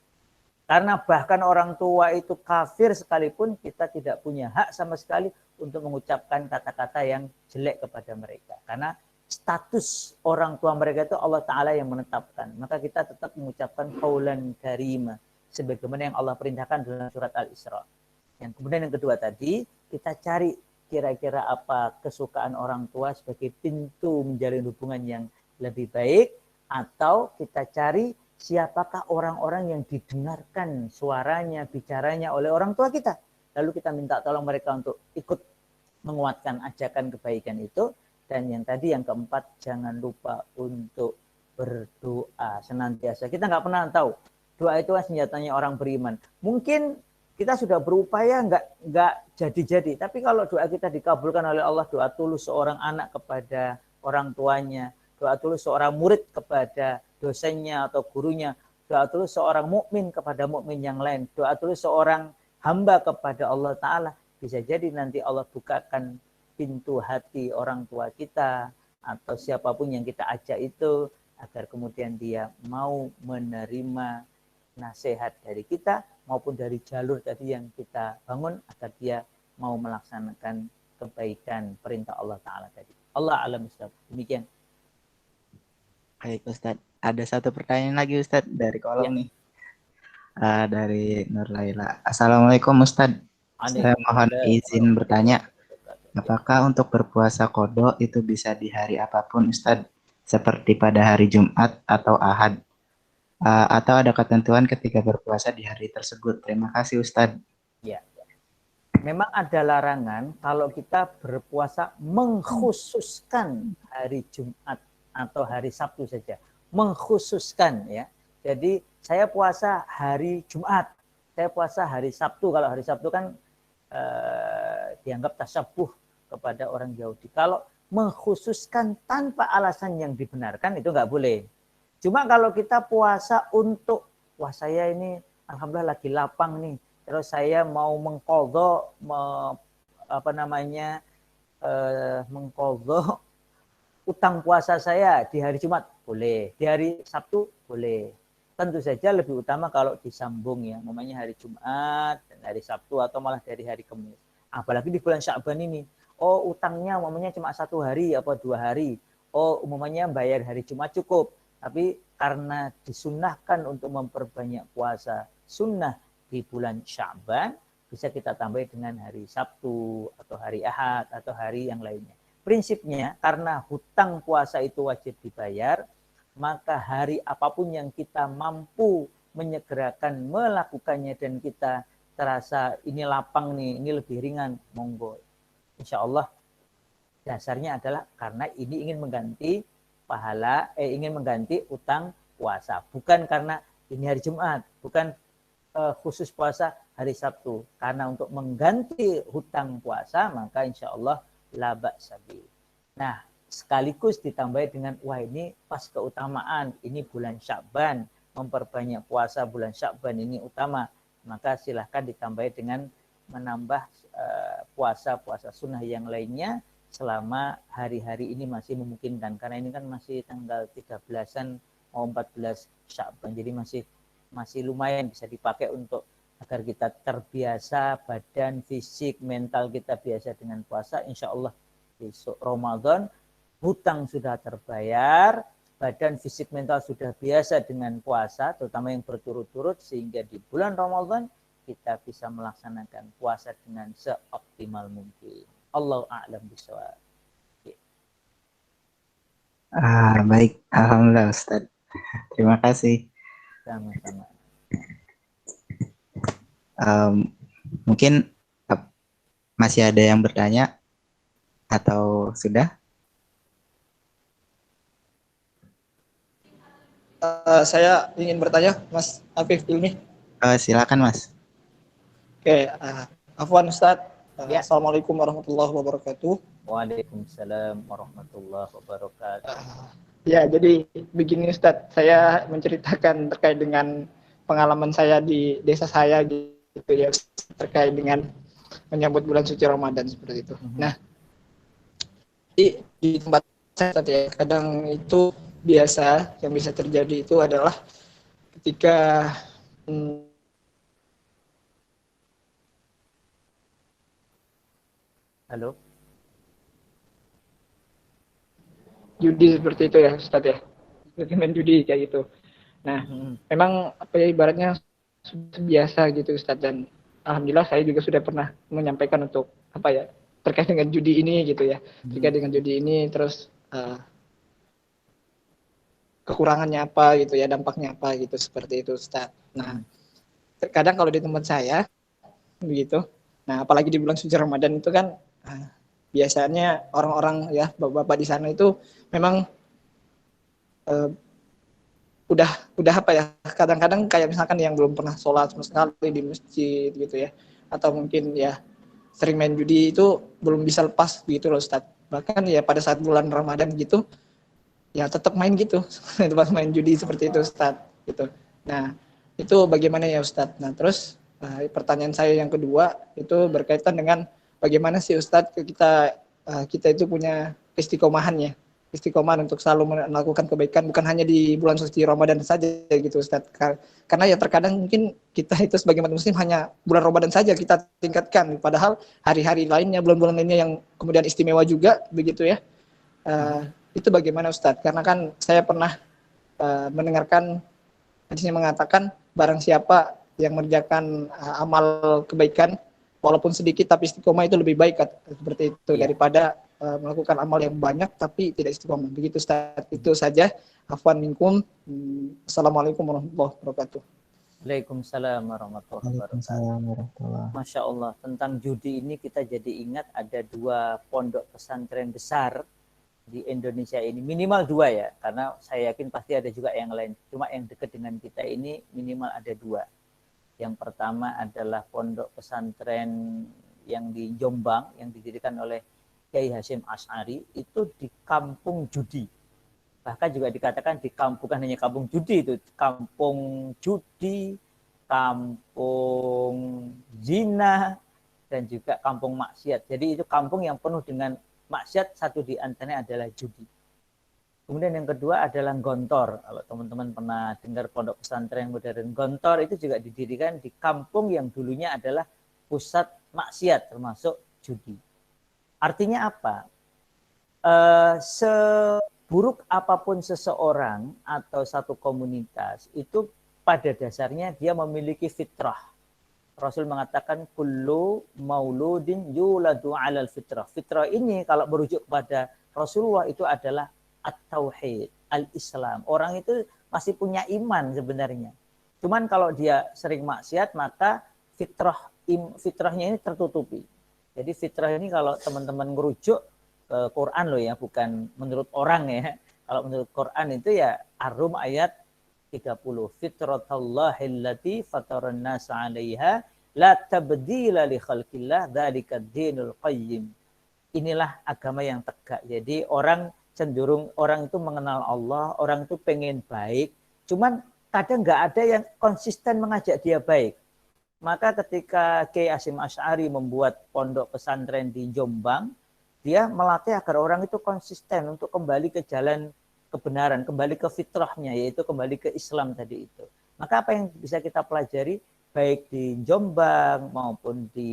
Karena bahkan orang tua itu kafir sekalipun, kita tidak punya hak sama sekali untuk mengucapkan kata-kata yang jelek kepada mereka. Karena status orang tua mereka itu Allah Ta'ala yang menetapkan. Maka kita tetap mengucapkan qaulan karima, sebagaimana yang Allah perintahkan dalam surat Al-Isra. Yang kemudian yang kedua tadi, kita cari kira-kira apa kesukaan orang tua sebagai pintu menjalin hubungan yang lebih baik, atau kita cari siapakah orang-orang yang didengarkan suaranya, bicaranya oleh orang tua kita. Lalu kita minta tolong mereka untuk ikut menguatkan ajakan kebaikan itu. Dan yang tadi yang keempat, jangan lupa untuk berdoa senantiasa. Kita nggak pernah tahu, doa itu kan senjatanya orang beriman. Mungkin kita sudah berupaya nggak jadi-jadi, tapi kalau doa kita dikabulkan oleh Allah, doa tulus seorang anak kepada orang tuanya, doa tulus seorang murid kepada dosennya atau gurunya, doa tulus seorang mukmin kepada mukmin yang lain, doa tulus seorang hamba kepada Allah Ta'ala, bisa jadi nanti Allah bukakan pintu hati orang tua kita atau siapapun yang kita ajak itu, agar kemudian dia mau menerima nasihat dari kita maupun dari jalur tadi yang kita bangun, agar dia mau melaksanakan kebaikan perintah Allah Ta'ala tadi. Allah alam Ustaz. Demikian. Baik Ustadz, ada satu pertanyaan lagi Ustadz dari kolom nih. Dari Nur Laila. Assalamualaikum Ustadz. Saya mohon izin bertanya. Apakah untuk berpuasa qadha itu bisa di hari apapun Ustadz? Seperti pada hari Jumat atau Ahad? Atau ada ketentuan ketika berpuasa di hari tersebut? Terima kasih Ustadz. Ya. Memang ada larangan kalau kita berpuasa mengkhususkan hari Jumat atau hari Sabtu saja. Mengkhususkan ya. Jadi saya puasa hari Jumat, saya puasa hari Sabtu. Kalau hari Sabtu kan dianggap tasyabuh kepada orang Yahudi. Kalau mengkhususkan tanpa alasan yang dibenarkan itu nggak boleh. Cuma kalau kita puasa untuk, wah saya ini alhamdulillah lagi lapang nih, terus saya mau mengqadha mengqadha utang puasa saya di hari Jumat, boleh. Di hari Sabtu boleh. Tentu saja lebih utama kalau disambung ya, namanya hari Jumat dan hari Sabtu atau malah dari hari Kamis. Apalagi di bulan Sya'ban ini. Oh utangnya umumnya cuma 1 hari apa 2 hari. Oh umumnya bayar hari Jumat cukup. Tapi karena disunnahkan untuk memperbanyak puasa sunnah di bulan Sya'ban, bisa kita tambah dengan hari Sabtu atau hari Ahad atau hari yang lainnya. Prinsipnya karena hutang puasa itu wajib dibayar, maka hari apapun yang kita mampu menyegerakan melakukannya dan kita terasa ini lapang nih, ini lebih ringan, monggo. Insya Allah dasarnya adalah karena ini ingin mengganti ingin mengganti utang puasa. Bukan karena ini hari Jumat, bukan khusus puasa hari Sabtu. Karena untuk mengganti hutang puasa, maka insya Allah la ba'sa bi. Nah, sekaligus ditambah dengan, wah ini pas keutamaan, ini bulan Sya'ban, memperbanyak puasa bulan Sya'ban ini utama. Maka silahkan ditambah dengan menambah puasa-puasa sunnah yang lainnya selama hari-hari ini masih memungkinkan. Karena ini kan masih tanggal 13-an mau 14 Sya'ban. Jadi masih lumayan bisa dipakai untuk agar kita terbiasa, badan, fisik, mental kita biasa dengan puasa. Insya Allah besok Ramadan hutang sudah terbayar, badan, fisik, mental sudah biasa dengan puasa, terutama yang berturut-turut, sehingga di bulan Ramadan kita bisa melaksanakan puasa dengan seoptimal mungkin. Allahu a'lam bishawab. Baik, alhamdulillah Ustaz. Terima kasih. Sama-sama. Mungkin masih ada yang bertanya atau sudah? Saya ingin bertanya, Mas Afif Ilmi. Silakan Mas. Oke, Afwan Ustadz. Ya. Assalamualaikum warahmatullahi wabarakatuh. Waalaikumsalam warahmatullahi wabarakatuh. Ya, jadi begini Ustadz, saya menceritakan terkait dengan pengalaman saya di desa saya gitu ya, terkait dengan menyambut bulan suci Ramadan seperti itu. Nah, di tempat saya tadi ya, kadang itu biasa yang bisa terjadi itu adalah ketika Halo. Judi seperti itu ya Ustadz ya, seperti main judi kayak gitu. Nah, memang apa ya, ibaratnya sudah biasa gitu Ustadz, dan alhamdulillah saya juga sudah pernah menyampaikan untuk apa ya, terkait dengan judi ini gitu ya, terkait dengan judi ini, terus kekurangannya apa gitu ya, dampaknya apa gitu, seperti itu Ustadz. Nah, terkadang kalau di tempat saya begitu, nah apalagi di bulan suci Ramadan itu kan biasanya orang-orang ya, bapak-bapak di sana itu memang udah apa ya, kadang-kadang kayak misalkan yang belum pernah sholat sama sekali di masjid gitu ya, atau mungkin ya sering main judi itu belum bisa lepas gitu loh Ustadz. Bahkan ya pada saat bulan Ramadan gitu ya tetap main gitu pas main judi seperti itu Ustadz gitu. Nah, itu bagaimana ya Ustadz? Nah, terus pertanyaan saya yang kedua itu berkaitan dengan bagaimana sih Ustadz kita itu punya istiqomahannya, istiqomah untuk selalu melakukan kebaikan, bukan hanya di bulan suci Ramadan saja gitu Ustadz. Karena ya terkadang mungkin kita itu sebagai umat muslim hanya bulan Ramadan saja kita tingkatkan, padahal hari-hari lainnya, bulan-bulan lainnya yang kemudian istimewa juga begitu ya. Itu bagaimana Ustadz? Karena kan saya pernah mendengarkan hadisnya mengatakan barang siapa yang mengerjakan amal kebaikan walaupun sedikit tapi istiqomah itu lebih baik seperti itu daripada melakukan amal yang banyak tapi tidak istiqomah. Begitu Ustaz. Itu saja. Afwan minkum. Assalamualaikum warahmatullahi wabarakatuh. Waalaikumsalam warahmatullahi wabarakatuh. Masya Allah, tentang judi ini kita jadi ingat ada 2 pondok pesantren besar di Indonesia ini, minimal 2 ya, karena saya yakin pasti ada juga yang lain. Cuma yang dekat dengan kita ini minimal ada 2. Yang pertama adalah pondok pesantren yang di Jombang yang didirikan oleh Kiai Hasyim Asy'ari, itu di kampung judi. Bahkan juga dikatakan di kampung, bukan hanya kampung judi, itu kampung judi, kampung zina, dan juga kampung maksiat. Jadi itu kampung yang penuh dengan maksiat, satu di antaranya adalah judi. Kemudian yang kedua adalah Gontor. Kalau teman-teman pernah dengar pondok pesantren modern Gontor, itu juga didirikan di kampung yang dulunya adalah pusat maksiat termasuk judi. Artinya apa? Seburuk apapun seseorang atau satu komunitas, itu pada dasarnya dia memiliki fitrah. Rasul mengatakan kullu mauludin yuladu 'alal fitrah. Fitrah ini kalau merujuk kepada Rasulullah itu adalah at-tauhid, al-Islam. Orang itu masih punya iman sebenarnya. Cuman kalau dia sering maksiat, maka fitrahnya ini tertutupi. Jadi fitrah ini kalau teman-teman merujuk ke Quran loh ya, bukan menurut orang ya. Kalau menurut Quran itu ya Ar-Rum ayat 30. Fitratallahi fataran nasa 'alaiha la tabdila li khalqillah dzalika ad-dinul qayyim. Inilah agama yang tegak. Jadi orang itu mengenal Allah, orang itu pengen baik, cuman kadang nggak ada yang konsisten mengajak dia baik. Maka ketika Kiai Hasyim Asy'ari membuat pondok pesantren di Jombang, dia melatih agar orang itu konsisten untuk kembali ke jalan kebenaran, kembali ke fitrahnya, yaitu kembali ke Islam tadi itu. Maka apa yang bisa kita pelajari baik di Jombang maupun di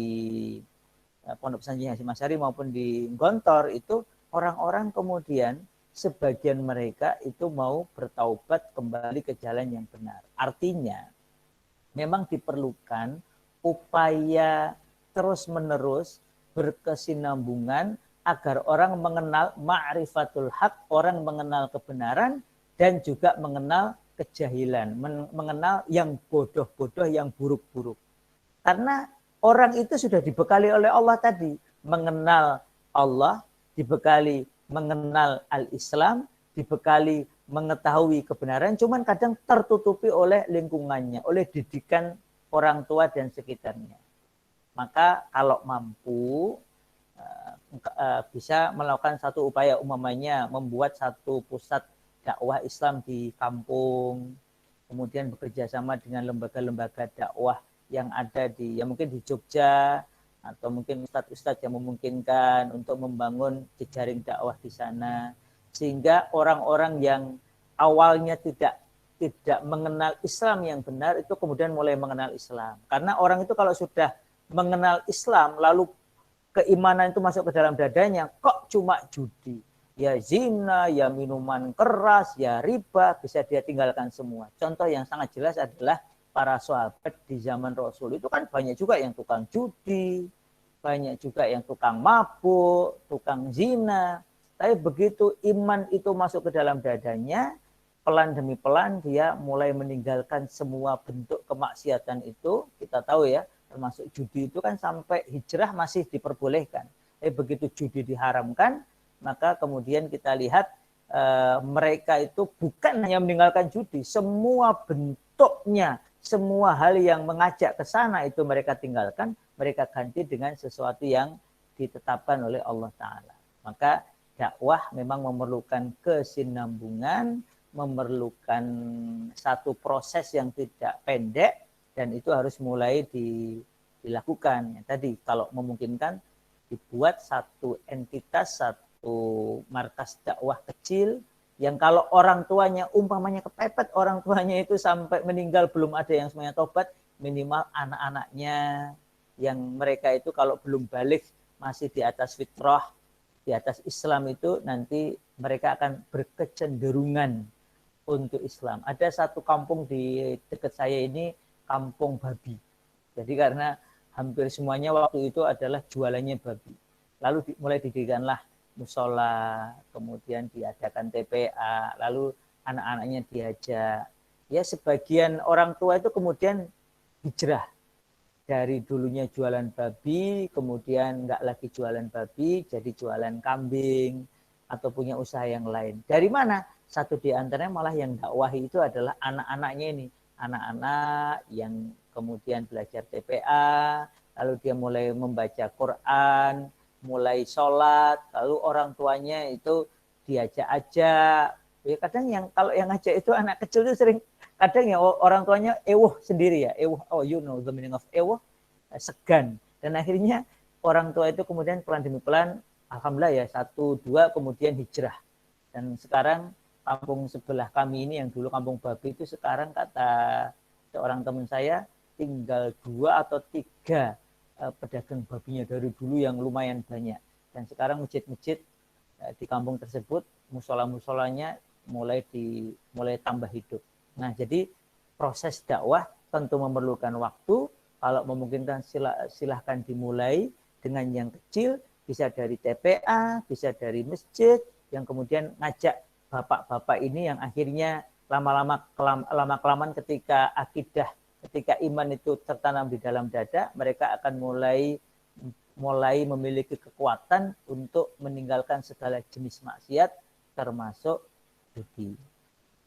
pondok pesantren Hasyim Asy'ari maupun di Gontor, itu orang-orang kemudian sebagian mereka itu mau bertaubat kembali ke jalan yang benar. Artinya memang diperlukan upaya terus-menerus berkesinambungan agar orang mengenal ma'rifatul haq, orang mengenal kebenaran dan juga mengenal kejahilan, mengenal yang bodoh-bodoh, yang buruk-buruk. Karena orang itu sudah dibekali oleh Allah tadi, mengenal Allah, dibekali mengenal al-Islam, dibekali mengetahui kebenaran, cuman kadang tertutupi oleh lingkungannya, oleh didikan orang tua dan sekitarnya. Maka kalau mampu bisa melakukan satu upaya, umpamanya membuat satu pusat dakwah Islam di kampung, kemudian bekerja sama dengan lembaga-lembaga dakwah yang ada di, ya mungkin di Jogja, atau mungkin ustadz-ustadz yang memungkinkan untuk membangun jejaring dakwah di sana, sehingga orang-orang yang awalnya tidak mengenal Islam yang benar itu kemudian mulai mengenal Islam. Karena orang itu kalau sudah mengenal Islam lalu keimanan itu masuk ke dalam dadanya, kok cuma judi, ya zina, ya minuman keras, ya riba, bisa dia tinggalkan semua. Contoh yang sangat jelas adalah para sahabat di zaman Rasul itu kan banyak juga yang tukang judi, banyak juga yang tukang mabuk, tukang zina. Tapi begitu iman itu masuk ke dalam dadanya, pelan demi pelan dia mulai meninggalkan semua bentuk kemaksiatan itu. Kita tahu ya, termasuk judi itu kan sampai hijrah masih diperbolehkan. Tapi begitu judi diharamkan, maka kemudian kita lihat mereka itu bukan hanya meninggalkan judi, semua bentuknya, semua hal yang mengajak ke sana itu mereka tinggalkan, mereka ganti dengan sesuatu yang ditetapkan oleh Allah Ta'ala. Maka dakwah memang memerlukan kesinambungan, memerlukan satu proses yang tidak pendek, dan itu harus mulai dilakukan. Tadi kalau memungkinkan dibuat satu entitas, satu markas dakwah kecil yang kalau orang tuanya umpamanya kepepet, orang tuanya itu sampai meninggal belum ada yang semuanya tobat, minimal anak-anaknya yang mereka itu kalau belum balik masih di atas fitrah, di atas Islam itu nanti mereka akan berkecenderungan untuk Islam. Ada satu kampung di dekat saya ini, kampung babi. Jadi karena hampir semuanya waktu itu adalah jualannya babi. Lalu mulai didirikanlah musola, kemudian diadakan TPA, lalu anak-anaknya diajak. Ya sebagian orang tua itu kemudian hijrah. Dari dulunya jualan babi, kemudian nggak lagi jualan babi, jadi jualan kambing, atau punya usaha yang lain. Dari mana? Satu di antaranya malah yang dakwahi itu adalah anak-anaknya ini. Anak-anak yang kemudian belajar TPA, lalu dia mulai membaca Quran, mulai sholat, lalu orang tuanya itu diajak-ajak. Ya kadang kalau yang ngajak itu anak kecil itu sering, kadang ya orang tuanya ewuh sendiri ya, ewuh, oh you know the meaning of ewuh, segan. Dan akhirnya orang tua itu kemudian pelan demi pelan, alhamdulillah ya, 1, 2, kemudian hijrah. Dan sekarang kampung sebelah kami ini yang dulu kampung babi itu sekarang kata seorang teman saya tinggal 2 atau 3 pedagang babinya dari dulu yang lumayan banyak. Dan sekarang masjid-masjid di kampung tersebut, musola-musolanya mulai tambah hidup. Nah, jadi proses dakwah tentu memerlukan waktu. Kalau memungkinkan silahkan dimulai dengan yang kecil, bisa dari TPA, bisa dari masjid, yang kemudian ngajak bapak-bapak ini yang akhirnya lama-kelamaan ketika akidah, ketika iman itu tertanam di dalam dada, mereka akan mulai memiliki kekuatan untuk meninggalkan segala jenis maksiat termasuk judi.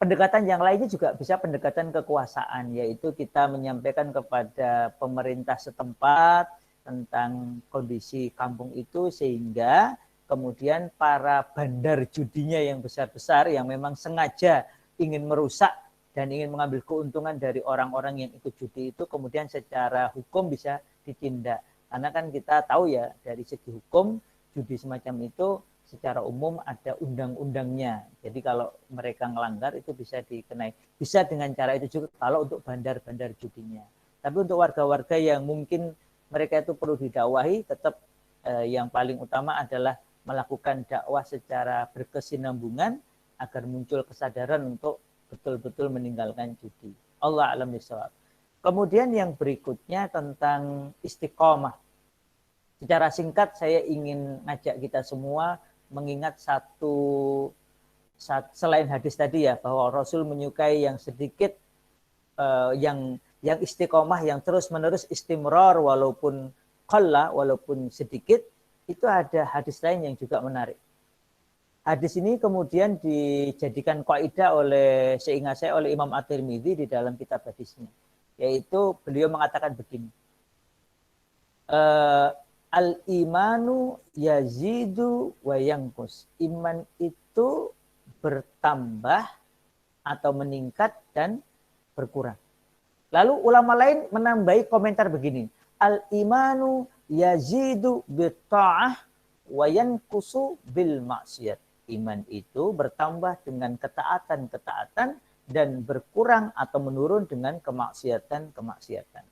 Pendekatan yang lainnya juga bisa pendekatan kekuasaan, yaitu kita menyampaikan kepada pemerintah setempat tentang kondisi kampung itu, sehingga kemudian para bandar judinya yang besar-besar yang memang sengaja ingin merusak dan ingin mengambil keuntungan dari orang-orang yang ikut judi itu kemudian secara hukum bisa ditindak. Karena kan kita tahu ya dari segi hukum judi semacam itu secara umum ada undang-undangnya. Jadi kalau mereka melanggar itu bisa dikenai. Bisa dengan cara itu juga kalau untuk bandar-bandar judinya. Tapi untuk warga-warga yang mungkin mereka itu perlu didakwahi, tetap yang paling utama adalah melakukan dakwah secara berkesinambungan agar muncul kesadaran untuk betul-betul meninggalkan judi. Allah a'lam bishawab. Kemudian yang berikutnya tentang istiqomah. Secara singkat saya ingin ngajak kita semua mengingat selain hadis tadi ya, bahwa Rasul menyukai yang sedikit, yang istiqomah, yang terus-menerus istimrar walaupun qalla, walaupun sedikit. Itu ada hadis lain yang juga menarik. Hadis ini kemudian dijadikan kaidah seingat saya oleh Imam At-Tirmidzi di dalam kitab hadisnya. Yaitu beliau mengatakan begini. Al-imanu yazidu wa yanqus. Iman itu bertambah atau meningkat dan berkurang. Lalu ulama lain menambahi komentar begini. Al-imanu yazidu bitta'ah wa yanqusu bil maksiat. Iman itu bertambah dengan ketaatan-ketaatan dan berkurang atau menurun dengan kemaksiatan-kemaksiatan.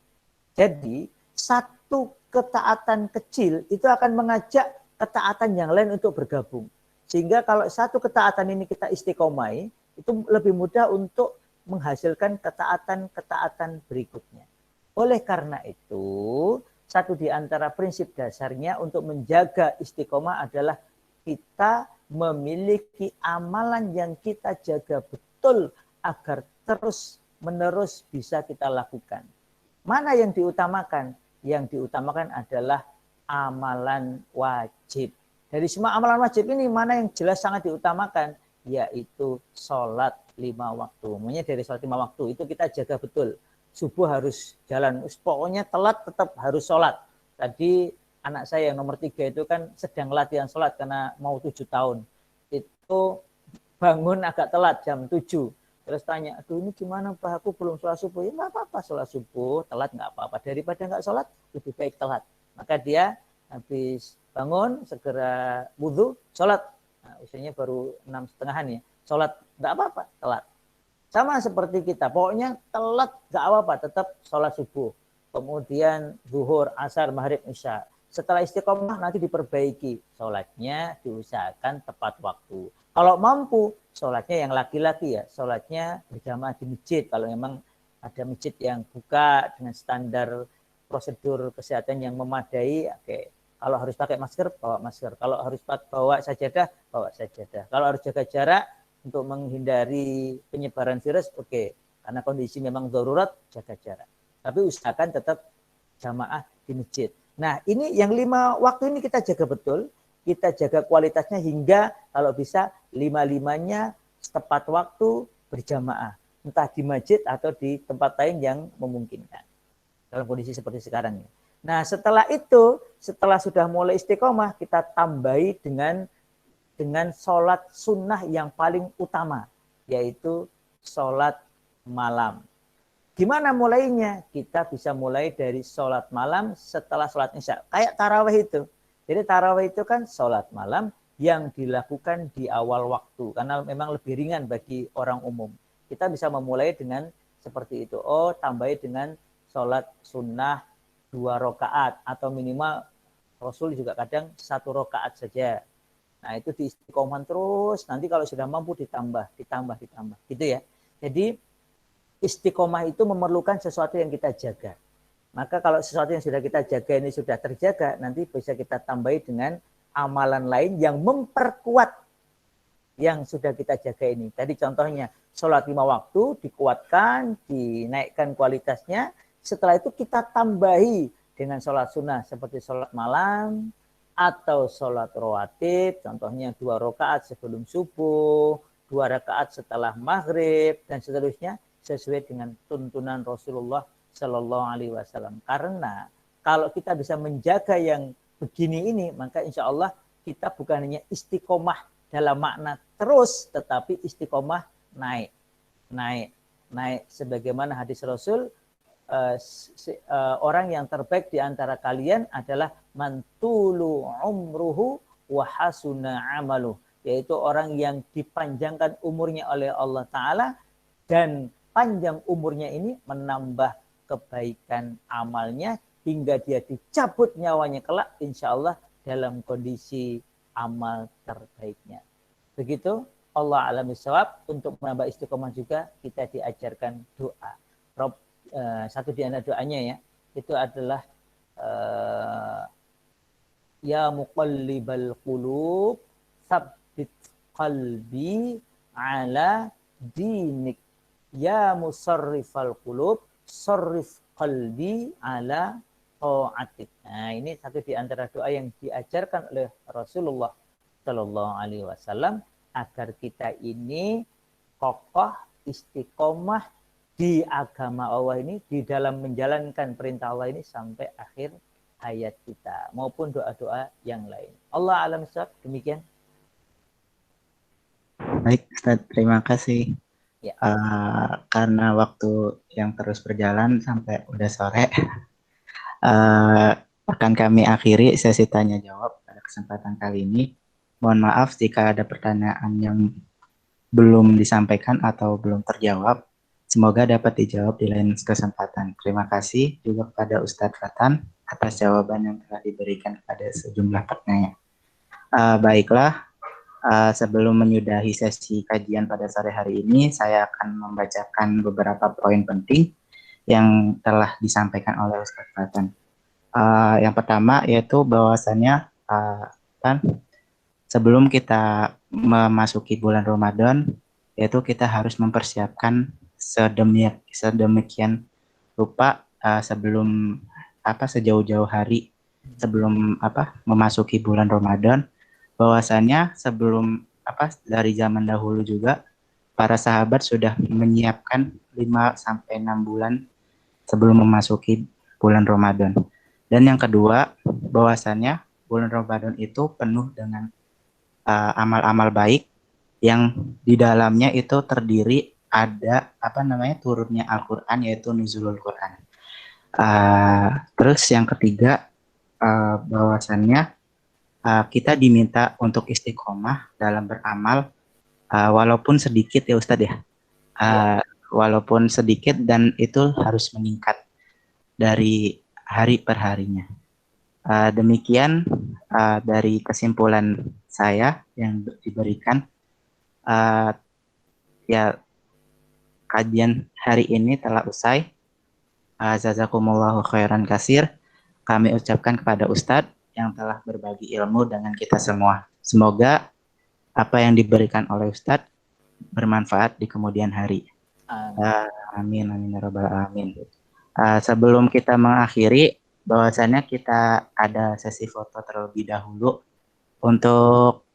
Jadi, satu ketaatan kecil itu akan mengajak ketaatan yang lain untuk bergabung. Sehingga kalau satu ketaatan ini kita istiqomai, itu lebih mudah untuk menghasilkan ketaatan-ketaatan berikutnya. Oleh karena itu, satu di antara prinsip dasarnya untuk menjaga istiqomah adalah kita memiliki amalan yang kita jaga betul agar terus-menerus bisa kita lakukan. Mana yang diutamakan? Yang diutamakan adalah amalan wajib. Dari semua amalan wajib ini, mana yang jelas sangat diutamakan? Yaitu sholat 5 waktu. Maksudnya dari sholat 5 waktu itu kita jaga betul. Subuh harus jalan. Pokoknya telat tetap harus sholat. Tadi anak saya yang nomor 3 itu kan sedang latihan sholat karena mau 7 tahun. Itu bangun agak telat jam 7. Terus tanya, aduh ini gimana Pak, aku belum sholat subuh. Ya nggak apa-apa, sholat subuh, telat nggak apa-apa. Daripada nggak sholat, lebih baik telat. Maka dia habis bangun, segera wudhu, sholat. Nah, usianya baru 6,5-an ya. Sholat nggak apa-apa, telat. Sama seperti kita, pokoknya telat nggak apa-apa, tetap sholat subuh. Kemudian zuhur, asar, maghrib, isya. Setelah istiqomah nanti diperbaiki. Sholatnya diusahakan tepat waktu. Kalau mampu, sholatnya yang laki-laki ya, sholatnya berjamaah di masjid. Kalau memang ada masjid yang buka dengan standar prosedur kesehatan yang memadai, oke. Kalau harus pakai masker, bawa masker. Kalau harus bawa sajadah, bawa sajadah. Kalau harus jaga jarak untuk menghindari penyebaran virus, oke. Karena kondisi memang darurat, jaga jarak. Tapi usahakan tetap jamaah di masjid. Nah, ini yang 5 waktu ini kita jaga betul. Kita jaga kualitasnya hingga kalau bisa 5-5-nya tepat waktu berjamaah. Entah di masjid atau di tempat lain yang memungkinkan. Dalam kondisi seperti sekarang. Nah, setelah itu, setelah sudah mulai istiqomah, kita tambahi dengan sholat sunnah yang paling utama. Yaitu sholat malam. Gimana mulainya? Kita bisa mulai dari sholat malam setelah sholat isya. Kayak tarawih itu. Jadi tarawih itu kan sholat malam yang dilakukan di awal waktu. Karena memang lebih ringan bagi orang umum. Kita bisa memulai dengan seperti itu. Oh, tambahi dengan sholat sunnah 2 rakaat. Atau minimal Rasul juga kadang 1 rakaat saja. Nah itu diistiqomah terus. Nanti kalau sudah mampu ditambah. Gitu ya. Jadi istiqomah itu memerlukan sesuatu yang kita jaga. Maka kalau sesuatu yang sudah kita jaga ini sudah terjaga, nanti bisa kita tambahi dengan amalan lain yang memperkuat yang sudah kita jaga ini. Tadi contohnya, sholat 5 waktu dikuatkan, dinaikkan kualitasnya. Setelah itu kita tambahi dengan sholat sunnah seperti sholat malam atau sholat rawatib. Contohnya 2 rakaat sebelum subuh, 2 rakaat setelah maghrib, dan seterusnya. Sesuai dengan tuntunan Rasulullah Shallallahu Alaihi Wasallam. Karena kalau kita bisa menjaga yang begini ini, maka insya Allah kita bukan hanya istiqomah dalam makna terus, tetapi istiqomah naik. Sebagaimana hadis Rasul, orang yang terbaik di antara kalian adalah mantulu umruhu wa hasuna amaluh, yaitu orang yang dipanjangkan umurnya oleh Allah Ta'ala dan panjang umurnya ini menambah kebaikan amalnya hingga dia dicabut nyawanya kelak insya Allah dalam kondisi amal terbaiknya. Begitu Allah alam bisawab. Untuk menambah istiqomah juga kita diajarkan doa. satu di antara doanya ya, itu adalah ya muqallibal qulub tsabbit qalbi ala dinik, ya musarrifal qulub sarrif qalbi ala ta'atik. Nah, ini satu di antara doa yang diajarkan oleh Rasulullah Shallallahu Alaihi Wasallam agar kita ini kokoh istiqomah di agama Allah ini, di dalam menjalankan perintah Allah ini sampai akhir hayat kita maupun doa-doa yang lain. Allah alam shawab, demikian. Baik, Ustaz, terima kasih. Ya. Karena waktu yang terus berjalan sampai udah sore, akan kami akhiri sesi tanya jawab pada kesempatan kali ini. Mohon maaf jika ada pertanyaan yang belum disampaikan atau belum terjawab. Semoga dapat dijawab di lain kesempatan. Terima kasih juga kepada Ustadz Fatan atas jawaban yang telah diberikan kepada sejumlah pertanyaan. Baiklah, sebelum menyudahi sesi kajian pada sore hari ini, saya akan membacakan beberapa poin penting yang telah disampaikan oleh Ustadz Fatan. Yang pertama yaitu bahwasannya sebelum kita memasuki bulan Ramadan, yaitu kita harus mempersiapkan sedemikian rupa sebelum sejauh-jauh hari sebelum memasuki bulan Ramadan, bahwasannya sebelum dari zaman dahulu juga para sahabat sudah menyiapkan 5-6 bulan sebelum memasuki bulan Ramadan. Dan yang kedua, bahwasannya bulan Ramadan itu penuh dengan amal-amal baik yang di dalamnya itu terdiri ada turunnya Al-Quran, yaitu nuzulul Quran. Terus yang ketiga, bahwasannya kita diminta untuk istiqomah dalam beramal, walaupun sedikit ya Ustadz ya, walaupun sedikit, dan itu harus meningkat dari hari per harinya. Demikian dari kesimpulan saya yang diberikan. Ya, kajian hari ini telah usai. Jazakumullahu khairan kasir. Kami ucapkan kepada Ustadz yang telah berbagi ilmu dengan kita semua. Semoga apa yang diberikan oleh Ustadz bermanfaat di kemudian hari. Amin, amin ya rabbal alamin. Sebelum kita mengakhiri, bahwasannya kita ada sesi foto terlebih dahulu untuk